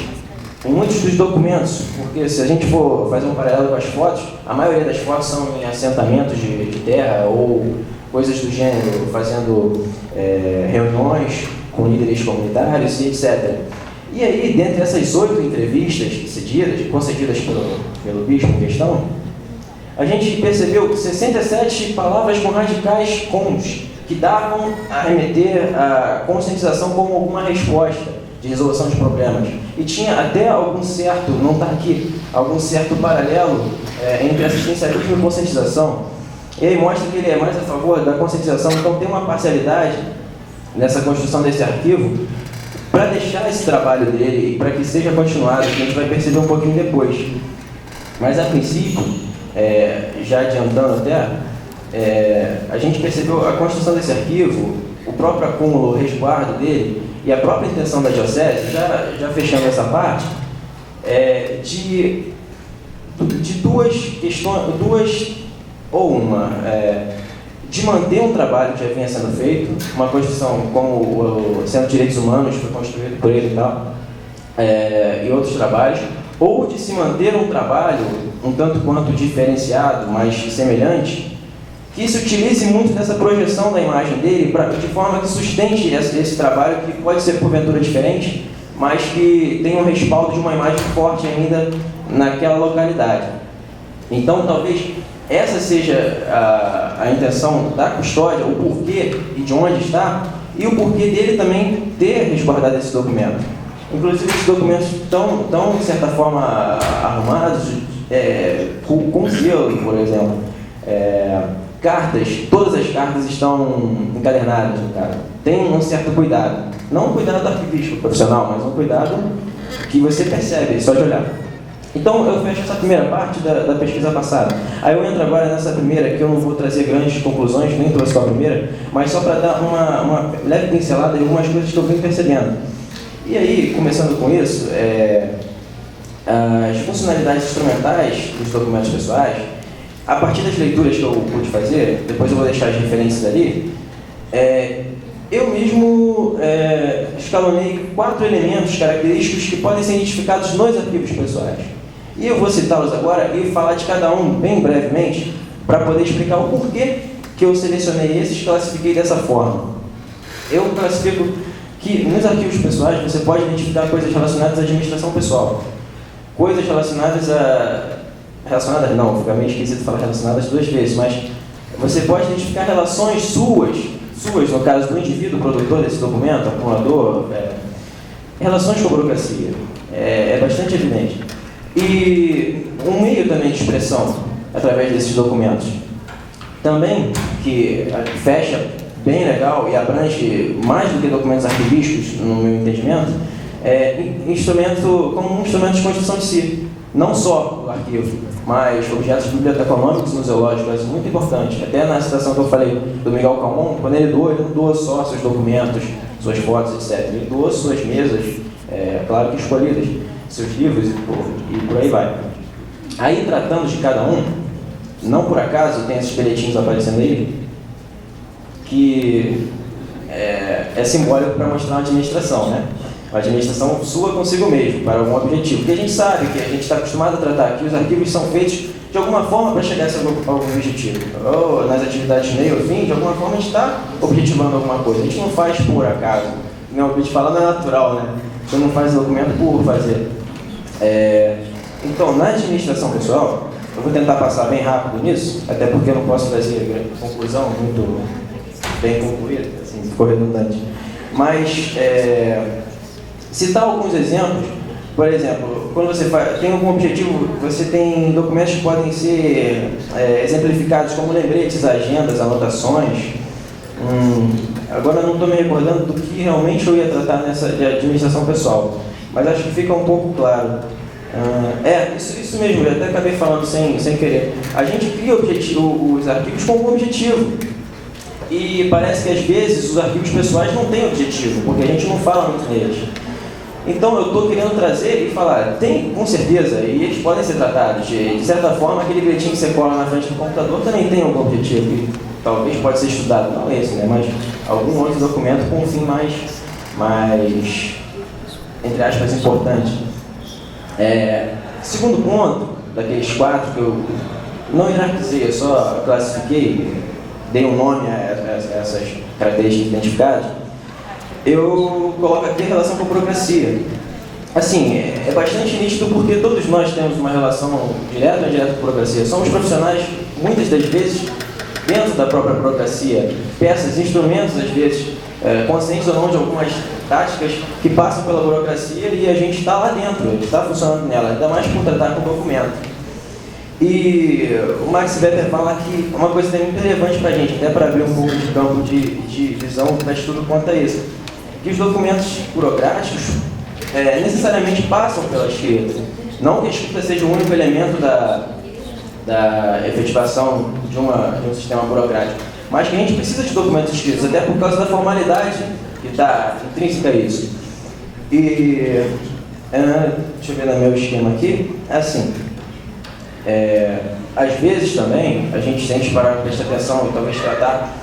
em muitos dos documentos, porque se a gente for fazer um paralelo com as fotos, a maioria das fotos são em assentamentos de terra ou coisas do gênero, fazendo reuniões com líderes comunitários e etc. E aí, dentre essas 8 entrevistas concedidas pelo bispo em questão, a gente percebeu 67 palavras com radicais cons, que davam a remeter a conscientização como alguma resposta de resolução de problemas. E tinha até algum certo, não está aqui, algum certo paralelo entre assistencialismo e conscientização. E aí mostra que ele é mais a favor da conscientização, então tem uma parcialidade nessa construção desse arquivo para deixar esse trabalho dele e para que seja continuado, que a gente vai perceber um pouquinho depois. Mas a princípio, já adiantando até, a gente percebeu a construção desse arquivo, o próprio acúmulo, o resguardo dele e a própria intenção da diocese, já fechando essa parte, de duas questões, de manter um trabalho que já vinha sendo feito, uma construção como o Centro de Direitos Humanos, foi construído por ele e tal, e outros trabalhos, ou de se manter um trabalho um tanto quanto diferenciado, mas semelhante, que se utilize muito dessa projeção da imagem dele, de forma que sustente esse trabalho, que pode ser porventura diferente, mas que tem um respaldo de uma imagem forte ainda naquela localidade. Então, talvez essa seja a intenção da custódia, o porquê e de onde está, e o porquê dele também ter resguardado esse documento. Inclusive, esses documentos estão de certa forma, arrumados, com selo, por exemplo. Cartas, todas as cartas estão encadernadas, cara. Tem um certo cuidado. Não um cuidado do arquivístico profissional, mas um cuidado que você percebe só de olhar. Então, eu fecho essa primeira parte da pesquisa passada. Aí eu entro agora nessa primeira, que eu não vou trazer grandes conclusões, nem trouxe com a primeira, mas só para dar uma leve pincelada de algumas coisas que eu vim percebendo. E aí, começando com isso, as funcionalidades instrumentais dos documentos pessoais, a partir das leituras que eu pude fazer, depois eu vou deixar as referências ali, eu mesmo escalonei 4 elementos característicos que podem ser identificados nos arquivos pessoais. E eu vou citá-los agora e falar de cada um bem brevemente, para poder explicar o porquê que eu selecionei esses e classifiquei dessa forma. Eu classifico que nos arquivos pessoais você pode identificar coisas relacionadas à administração pessoal. Coisas relacionadas não, fica meio esquisito falar relacionadas 2 vezes, mas você pode identificar relações suas, no caso do indivíduo produtor desse documento, acumulador, relações com a burocracia. É bastante evidente. E um meio também de expressão através desses documentos. Também, que fecha bem legal e abrange mais do que documentos arquivísticos, no meu entendimento, como um instrumento de construção de si. Não só o arquivo, mas objetos biblioteconômicos e museológicos, muito importante. Até na citação que eu falei do Miguel Calmon, quando ele não doa só seus documentos, suas fotos, etc. Ele doa suas mesas, claro que escolhidas, seus livros e por aí vai. Aí, tratando de cada um, não por acaso tem esses bilhetinhos aparecendo aí, que é simbólico para mostrar uma administração, né? Uma administração sua consigo mesmo, para algum objetivo. Porque a gente sabe que a gente está acostumado a tratar que os arquivos são feitos de alguma forma para chegar a algum objetivo. Ou nas atividades meio ou fim, de alguma forma a gente está objetivando alguma coisa. A gente não faz por acaso. Não, o que a gente fala não é natural, né? Você não faz documento por fazer. Então, na administração pessoal, eu vou tentar passar bem rápido nisso, até porque eu não posso trazer conclusão muito bem concluída, assim, ficou redundante. Mas, citar alguns exemplos, por exemplo, quando você tem algum objetivo, você tem documentos que podem ser exemplificados como lembretes, agendas, anotações. Agora eu não estou me recordando do que realmente eu ia tratar nessa de administração pessoal, mas acho que fica um pouco claro. Isso mesmo, eu até acabei falando sem querer. A gente cria os arquivos com um objetivo. E parece que às vezes os arquivos pessoais não têm objetivo, porque a gente não fala muito neles. Então eu estou querendo trazer e falar, tem com certeza, e eles podem ser tratados. De certa forma, aquele bilhetinho que você cola na frente do computador também tem algum objetivo, que talvez pode ser estudado, não esse, né? Mas algum outro documento com um fim mais entre aspas, importante. Segundo ponto, daqueles 4 que eu não hierarquizei, eu só classifiquei, dei um nome a essas características identificadas, eu coloco aqui a relação com a burocracia. Assim, é bastante nítido porque todos nós temos uma relação direta ou indireta com a burocracia. Somos profissionais, muitas das vezes, dentro da própria burocracia, peças, instrumentos, às vezes, conscientes ou não de algumas táticas que passam pela burocracia e a gente está lá dentro, a gente está funcionando nela, ainda mais por tratar com documento. E o Max Weber fala que uma coisa também muito relevante para a gente, até para abrir um pouco de campo de visão para estudo quanto a isso, que os documentos burocráticos necessariamente passam pela escrita. Não que a escrita seja o único elemento da efetivação de um sistema burocrático, mas que a gente precisa de documentos escritos, até por causa da formalidade que está intrínseca a isso. E, deixa eu ver no meu esquema aqui, é assim, às vezes também, a gente tem que parar para prestar atenção e talvez tratar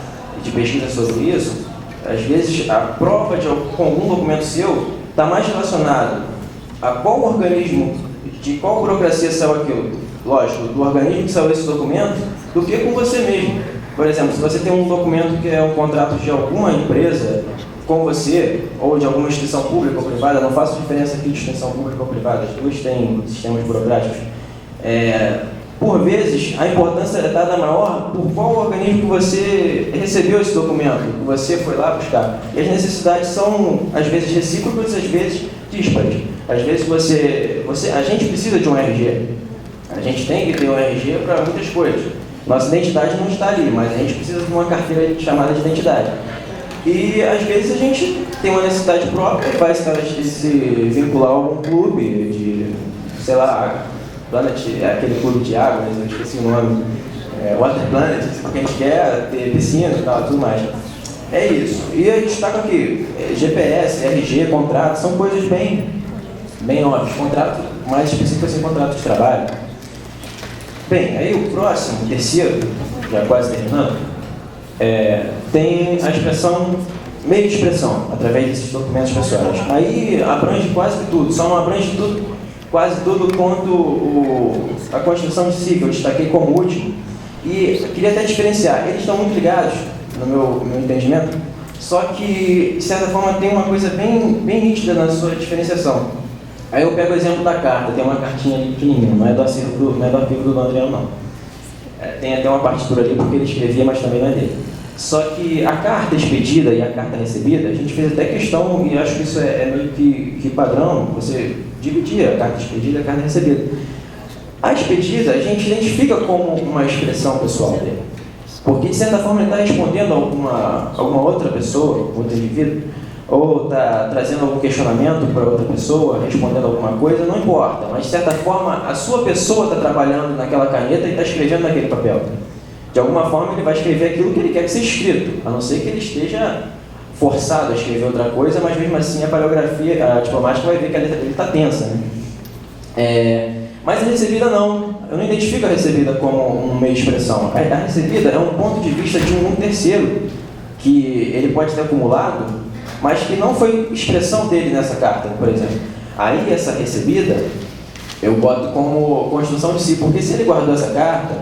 de pesquisa sobre isso, às vezes a prova de algum documento seu está mais relacionado a qual organismo, de qual burocracia saiu aquilo, lógico, do organismo que saiu esse documento, do que com você mesmo. Por exemplo, se você tem um documento que é um contrato de alguma empresa com você, ou de alguma instituição pública ou privada, não faço diferença aqui de instituição pública ou privada, as duas têm sistemas burocráticos, por vezes a importância é dada maior por qual organismo que você recebeu esse documento, que você foi lá buscar. E as necessidades são, às vezes, recíprocas, às vezes, díspares. Às vezes a gente precisa de um RG. A gente tem que ter um RG para muitas coisas. Nossa identidade não está ali, mas a gente precisa de uma carteira chamada de identidade. E, às vezes, a gente tem uma necessidade própria e vai se vincular a algum clube de, sei lá, Planet, aquele clube de água, mas eu esqueci o nome, Water Planet, porque a gente quer ter piscina e tal, tudo mais. É isso. E a gente destaca aqui, GPS, RG, contrato, são coisas bem óbvias. Contrato mais específico assim, contrato de trabalho. Bem, aí o próximo, o terceiro, já quase terminando, tem a expressão, meio de expressão, através desses documentos pessoais. Aí abrange quase tudo, só não abrange tudo, quase tudo quanto a Constituição de si, que eu destaquei como último. E eu queria até diferenciar, eles estão muito ligados, no meu entendimento, só que, de certa forma, tem uma coisa bem nítida na sua diferenciação. Aí eu pego o exemplo da carta, tem uma cartinha ali pequenininha, não é do arquivo do Adriano, não. Tem até uma partitura ali porque ele escrevia, mas também não é dele. Só que a carta expedida e a carta recebida, a gente fez até questão, e acho que isso é meio que padrão, você dividir a carta expedida e a carta recebida. A expedida a gente identifica como uma expressão pessoal dele, porque de certa forma ele está respondendo a alguma outra pessoa, outro indivíduo, ou está trazendo algum questionamento para outra pessoa, respondendo alguma coisa, não importa, mas de certa forma a sua pessoa está trabalhando naquela caneta e está escrevendo naquele papel. De alguma forma ele vai escrever aquilo que ele quer que seja escrito, a não ser que ele esteja forçado a escrever outra coisa, mas mesmo assim a paleografia, a diplomática vai ver que a letra dele está tensa, né? Mas a recebida não, eu não identifico a recebida como um meio de expressão. A recebida é um ponto de vista de um terceiro, que ele pode ter acumulado, mas que não foi expressão dele nessa carta, por exemplo. Aí essa recebida, eu boto como construção de si, porque se ele guardou essa carta,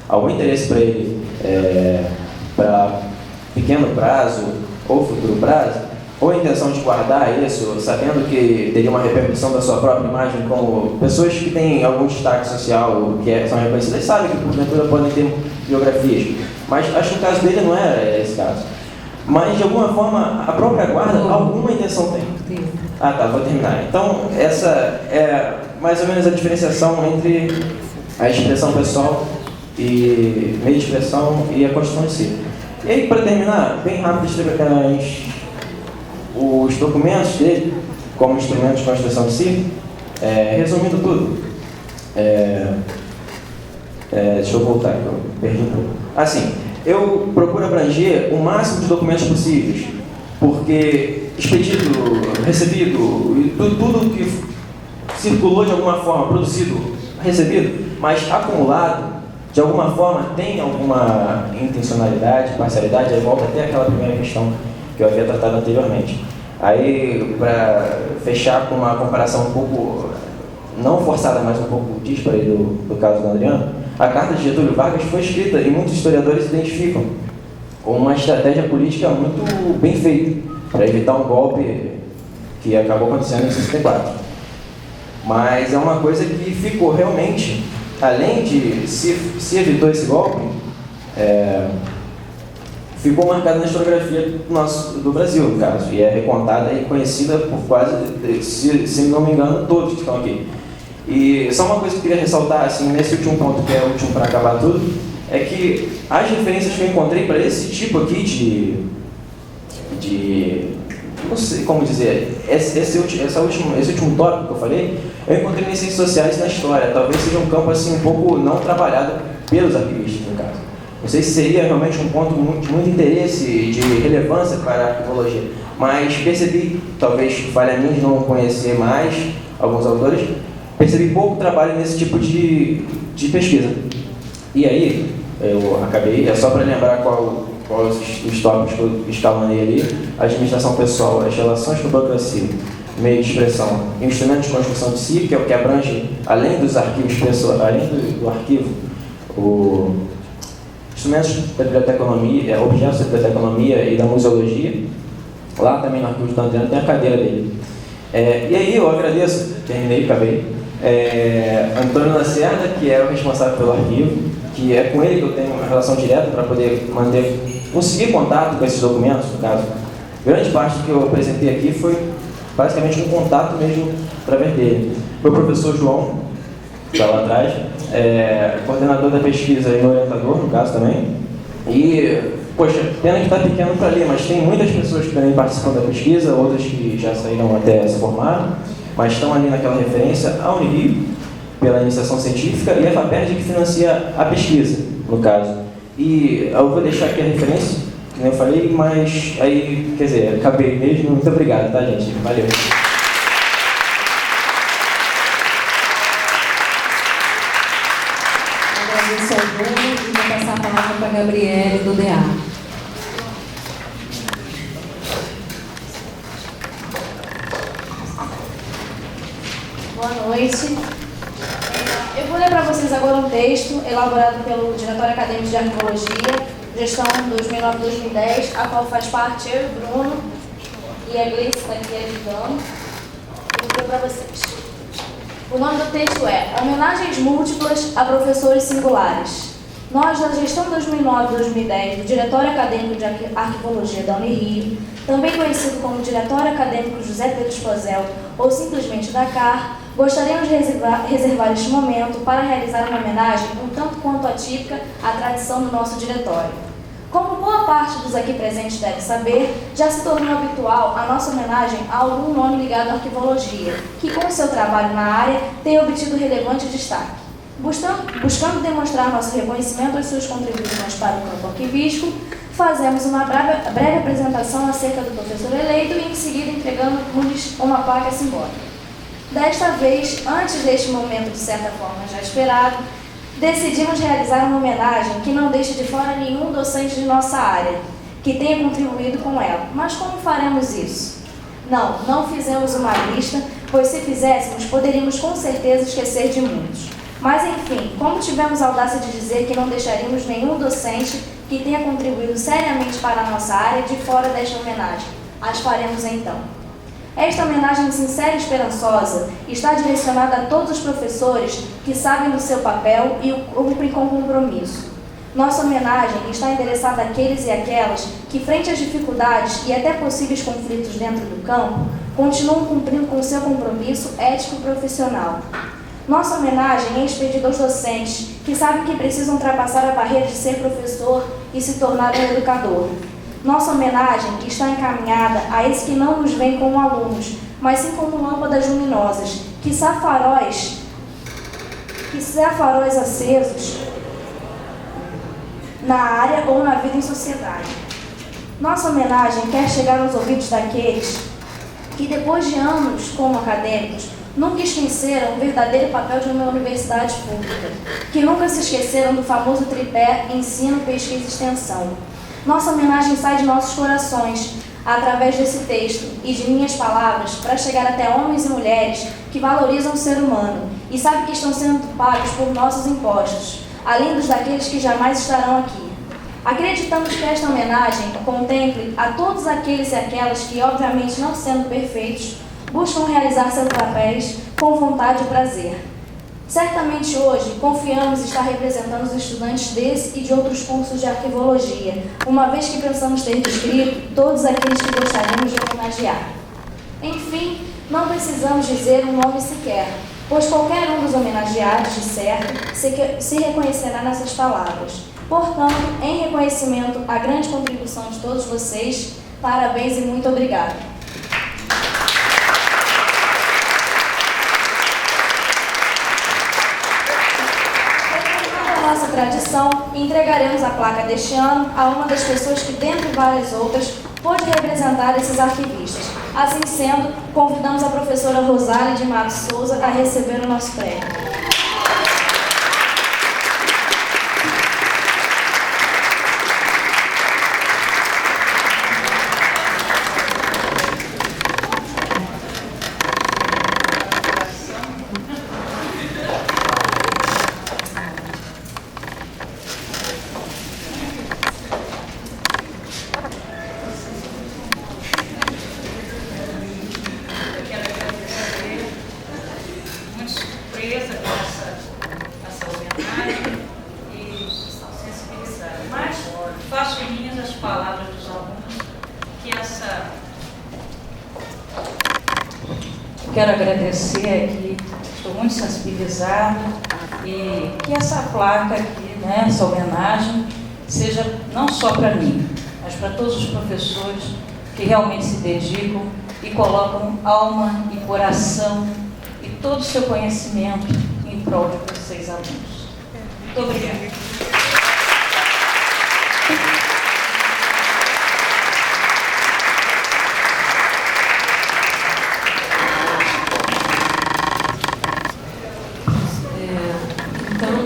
algum interesse para ele, para pequeno prazo ou futuro prazo, ou a intenção de guardar isso, sabendo que teria uma repercussão da sua própria imagem, como pessoas que têm algum destaque social, que são reconhecidas, sabem que porventura podem ter biografias, mas acho que o caso dele não era esse caso. Mas, de alguma forma, a própria guarda, alguma intenção tem. Ah, tá, vou terminar. Então, essa é mais ou menos a diferenciação entre a expressão pessoal e meio de expressão e a construção de si. E aí, para terminar, bem rápido, os documentos dele, como instrumentos de construção de si, resumindo tudo. Deixa eu voltar, que eu perdi um pouco. Assim, eu procuro abranger o máximo de documentos possíveis, porque expedido, recebido, e tudo que circulou de alguma forma, produzido, recebido, mas acumulado, de alguma forma tem alguma intencionalidade, parcialidade, aí volta até aquela primeira questão que eu havia tratado anteriormente. Aí, para fechar com uma comparação um pouco não forçada, mas um pouco díspara aí do caso do Adriano, a carta de Getúlio Vargas foi escrita e muitos historiadores identificam como uma estratégia política muito bem feita para evitar um golpe que acabou acontecendo em 64. Mas é uma coisa que ficou realmente, além de se evitou esse golpe, ficou marcada na historiografia do Brasil, no caso, e é recontada e conhecida por quase, se não me engano, todos que estão aqui. E só uma coisa que eu queria ressaltar, assim, nesse último ponto, que é o último para acabar tudo, é que as referências que eu encontrei para esse tipo aqui de não sei como dizer, esse último tópico que eu falei, eu encontrei nas ciências sociais e na história. Talvez seja um campo assim um pouco não trabalhado pelos arquivistas, no caso. Não sei se seria realmente um ponto de muito interesse e de relevância para a arquivologia, mas percebi, talvez falha minha de não conhecer mais alguns autores, percebi pouco trabalho nesse tipo de pesquisa. E aí, eu acabei, é só para lembrar qual os tópicos que eu escalonei ali: administração pessoal, as relações com a burocracia, meio de expressão, instrumento de construção de si, que é o que abrange, além dos arquivos pessoais, além do arquivo, instrumentos da biblioteconomia, objetos da biblioteconomia e da museologia. Lá também no arquivo de Adriano tem a cadeira dele. E aí eu agradeço, terminei, acabei, Antônio Lacerda, que é o responsável pelo arquivo, que é com ele que eu tenho uma relação direta para poder conseguir contato com esses documentos, no caso. Grande parte do que eu apresentei aqui foi basicamente um contato mesmo através dele. Meu professor João, que está lá atrás, coordenador da pesquisa e orientador, no caso também. E, poxa, pena que está pequeno para ler, mas tem muitas pessoas que também participam da pesquisa, outras que já saíram até se formaram, mas estão ali naquela referência, a Unirio, pela iniciação científica, e a FAPERJ, que financia a pesquisa, no caso. E eu vou deixar aqui a referência, que nem eu falei, mas aí, quer dizer, acabei mesmo. Muito obrigado, tá, gente? Valeu. Agradeço ao Bruno e vou passar a palavra para a Gabriele, do DA. Boa noite. Eu vou ler para vocês agora um texto elaborado pelo Diretório Acadêmico de Arquivologia, gestão 2009-2010, a qual faz parte eu e o Bruno, e a Gleice está aqui ajudando. Eu vou ler para vocês. O nome do texto é Homenagens Múltiplas a Professores Singulares. Nós, da gestão 2009-2010 do Diretório Acadêmico de Arquivologia da Unirio, também conhecido como Diretório Acadêmico José Pedro Esposel, ou simplesmente DACAR, gostaríamos de reservar este momento para realizar uma homenagem um tanto quanto atípica à tradição do nosso diretório. Como boa parte dos aqui presentes deve saber, já se tornou habitual a nossa homenagem a algum nome ligado à arquivologia, que com seu trabalho na área tem obtido relevante destaque. Buscando demonstrar nosso reconhecimento às suas contribuições para o campo arquivístico, fazemos uma breve apresentação acerca do professor eleito e em seguida entregamos uma placa simbólica. Desta vez, antes deste momento de certa forma já esperado, decidimos realizar uma homenagem que não deixe de fora nenhum docente de nossa área, que tenha contribuído com ela. Mas como faremos isso? Não fizemos uma lista, pois se fizéssemos, poderíamos com certeza esquecer de muitos. Mas enfim, como tivemos a audácia de dizer que não deixaríamos nenhum docente que tenha contribuído seriamente para a nossa área de fora desta homenagem, as faremos então. Esta homenagem sincera e esperançosa está direcionada a todos os professores que sabem do seu papel e o cumprem com compromisso. Nossa homenagem está endereçada àqueles e àquelas que, frente às dificuldades e até possíveis conflitos dentro do campo, continuam cumprindo com seu compromisso ético e profissional. Nossa homenagem é expedida aos docentes que sabem que precisam ultrapassar a barreira de ser professor e se tornar um educador. Nossa homenagem está encaminhada a esses que não nos veem como alunos, mas sim como lâmpadas luminosas, que se há faróis acesos na área ou na vida em sociedade. Nossa homenagem quer chegar aos ouvidos daqueles que, depois de anos como acadêmicos, nunca esqueceram o verdadeiro papel de uma universidade pública, que nunca se esqueceram do famoso tripé ensino, pesquisa e extensão. Nossa homenagem sai de nossos corações através desse texto e de minhas palavras, para chegar até homens e mulheres que valorizam o ser humano e sabem que estão sendo pagos por nossos impostos, além dos daqueles que jamais estarão aqui. Acreditamos que esta homenagem contemple a todos aqueles e aquelas que, obviamente não sendo perfeitos, buscam realizar seus papéis com vontade e prazer. Certamente hoje confiamos estar representando os estudantes desse e de outros cursos de arquivologia, uma vez que pensamos ter descrito todos aqueles que gostaríamos de homenagear. Enfim, não precisamos dizer um nome sequer, pois qualquer um dos homenageados, de certo, se reconhecerá nessas palavras. Portanto, em reconhecimento à grande contribuição de todos vocês, parabéns e muito obrigado. Nossa tradição, entregaremos a placa deste ano a uma das pessoas que, dentre várias outras, pôde representar esses arquivistas. Assim sendo, convidamos a professora Rosália de Matos Souza a receber o nosso prêmio. Quero agradecer aqui, estou muito sensibilizada e que essa placa aqui, né, essa homenagem, seja não só para mim, mas para todos os professores que realmente se dedicam e colocam alma e coração e todo o seu conhecimento em prol de vocês, alunos. Muito obrigada.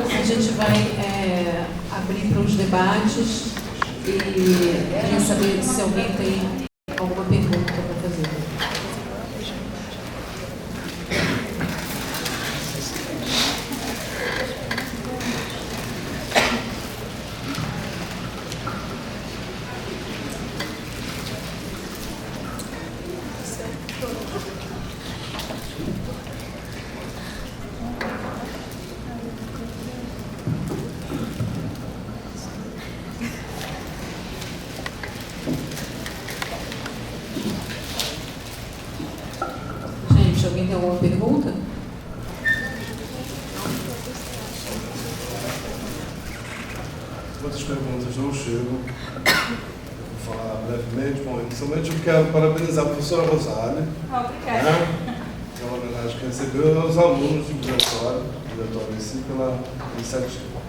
A gente vai abrir para os debates e queria saber se alguém tem alguma pergunta para fazer. Alguém tem alguma pergunta? Outras perguntas não chegam. Vou falar brevemente. Bom, inicialmente eu quero parabenizar a professora Rosália. Obrigada. Né, pela homenagem que recebeu, aos alunos do diretório em si, pela iniciativa.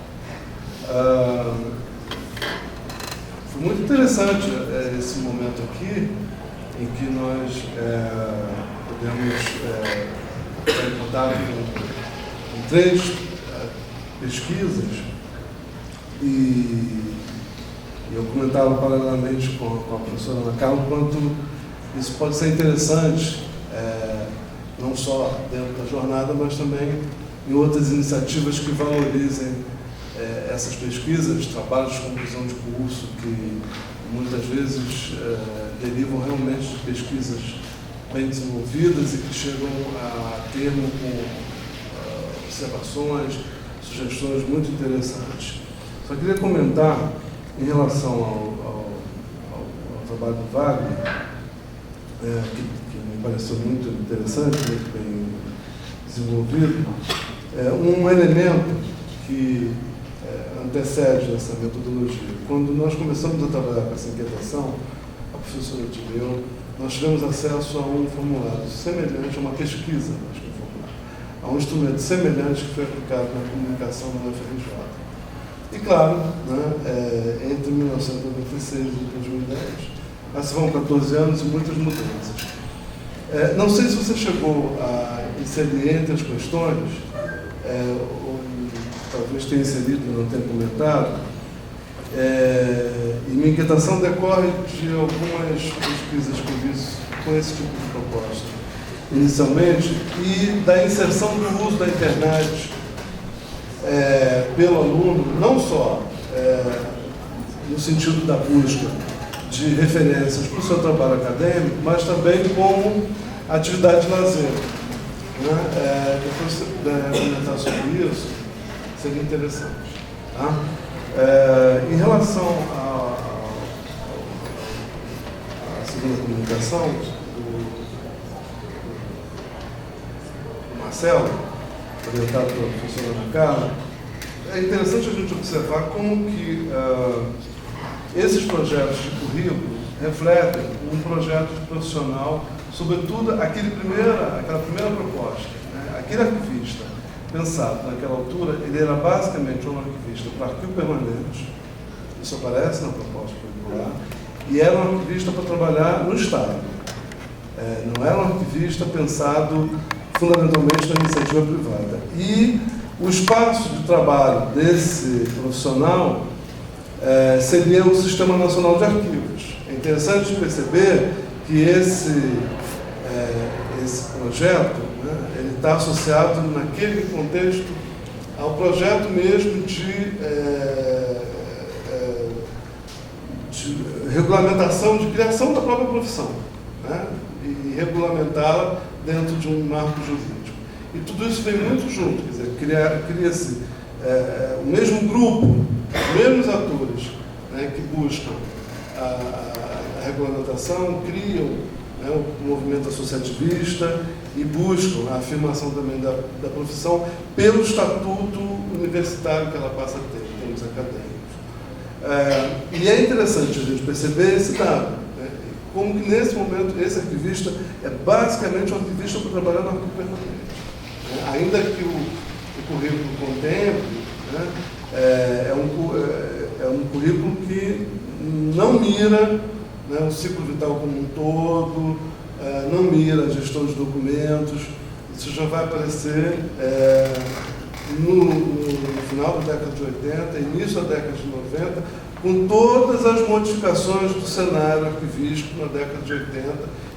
Foi muito interessante esse momento aqui, em que nós podemos estar em contato com 3 pesquisas e eu comentava paralelamente com a professora Ana Carla quanto isso pode ser interessante, não só dentro da jornada, mas também em outras iniciativas que valorizem essas pesquisas, trabalhos de conclusão de curso que muitas vezes derivam realmente de pesquisas bem desenvolvidas e que chegam a termo com observações, sugestões muito interessantes. Só queria comentar em relação ao trabalho do Wagner, que me pareceu muito interessante, muito bem desenvolvido, um elemento que antecede essa metodologia. Quando nós começamos a trabalhar com essa inquietação, a professora e eu, nós tivemos acesso a um formulário semelhante, a uma pesquisa, acho que formulário, a um instrumento semelhante que foi aplicado na comunicação da UFRJ. E claro, né, entre 1996 e 2010, nós vão 14 anos e muitas mudanças. Não sei se você chegou a inserir entre as questões, ou talvez tenha inserido e não tenha comentado, em minha inquietação decorre de algumas pesquisas que eu fiz com esse tipo de proposta, inicialmente, e da inserção do uso da internet pelo aluno, não só no sentido da busca de referências para o seu trabalho acadêmico, mas também como atividade de lazer. Né? Depois se puder comentar sobre isso, seria interessante. Tá? Em relação à segunda comunicação do Marcelo, orientado pela professora Ana Carla, é interessante a gente observar como que esses projetos de currículo refletem um projeto profissional, sobretudo aquela primeira proposta. Né? Aquele arquivista pensado naquela altura, ele era basicamente um arquivista para arquivo permanente, isso aparece na proposta curricular, e era um arquivista para trabalhar no Estado. Não era um arquivista pensado fundamentalmente na iniciativa privada. E o espaço de trabalho desse profissional seria o Sistema Nacional de Arquivos. É interessante perceber que esse projeto, né, ele está associado naquele contexto ao projeto mesmo de regulamentação, de criação da própria profissão, né, e regulamentá-la dentro de um marco jurídico. E tudo isso vem muito junto, quer dizer, cria-se o mesmo grupo, os mesmos atores, né, que buscam a regulamentação, criam, né, o movimento associativista e buscam a afirmação também da profissão pelo estatuto universitário que ela passa a ter em termos acadêmicos. E é interessante a gente perceber esse dado, né, como que nesse momento esse arquivista é basicamente um arquivista para trabalhar no arquivo permanente. Ainda que o currículo contemple, né, é um currículo que não mira, né, o ciclo vital como um todo, não mira a gestão de documentos. Isso já vai aparecer no final da década de 80, início da década de 90, com todas as modificações do cenário arquivístico na década de 80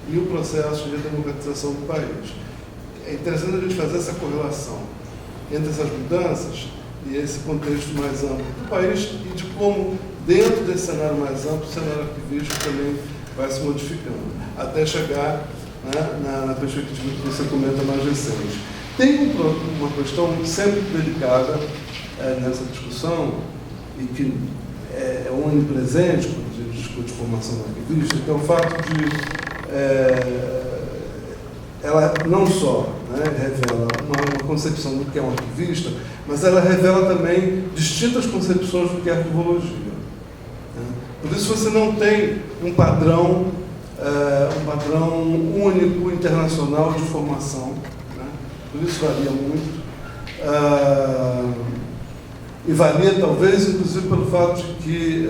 e o processo de redemocratização do país. É interessante a gente fazer essa correlação entre essas mudanças e esse contexto mais amplo do país e de como, dentro desse cenário mais amplo, o cenário arquivístico também vai se modificando, até chegar, né, na perspectiva que você comenta mais recente. Tem uma questão sempre delicada nessa discussão e que é onipresente quando a gente discute formação arquivista, que é o fato de ela não só, né, revela uma concepção do que é um arquivista, mas ela revela também distintas concepções do que é arquivologia. Né? Por isso você não tem um padrão único internacional de formação. Né? Por isso varia muito. E varia talvez, inclusive, pelo fato de que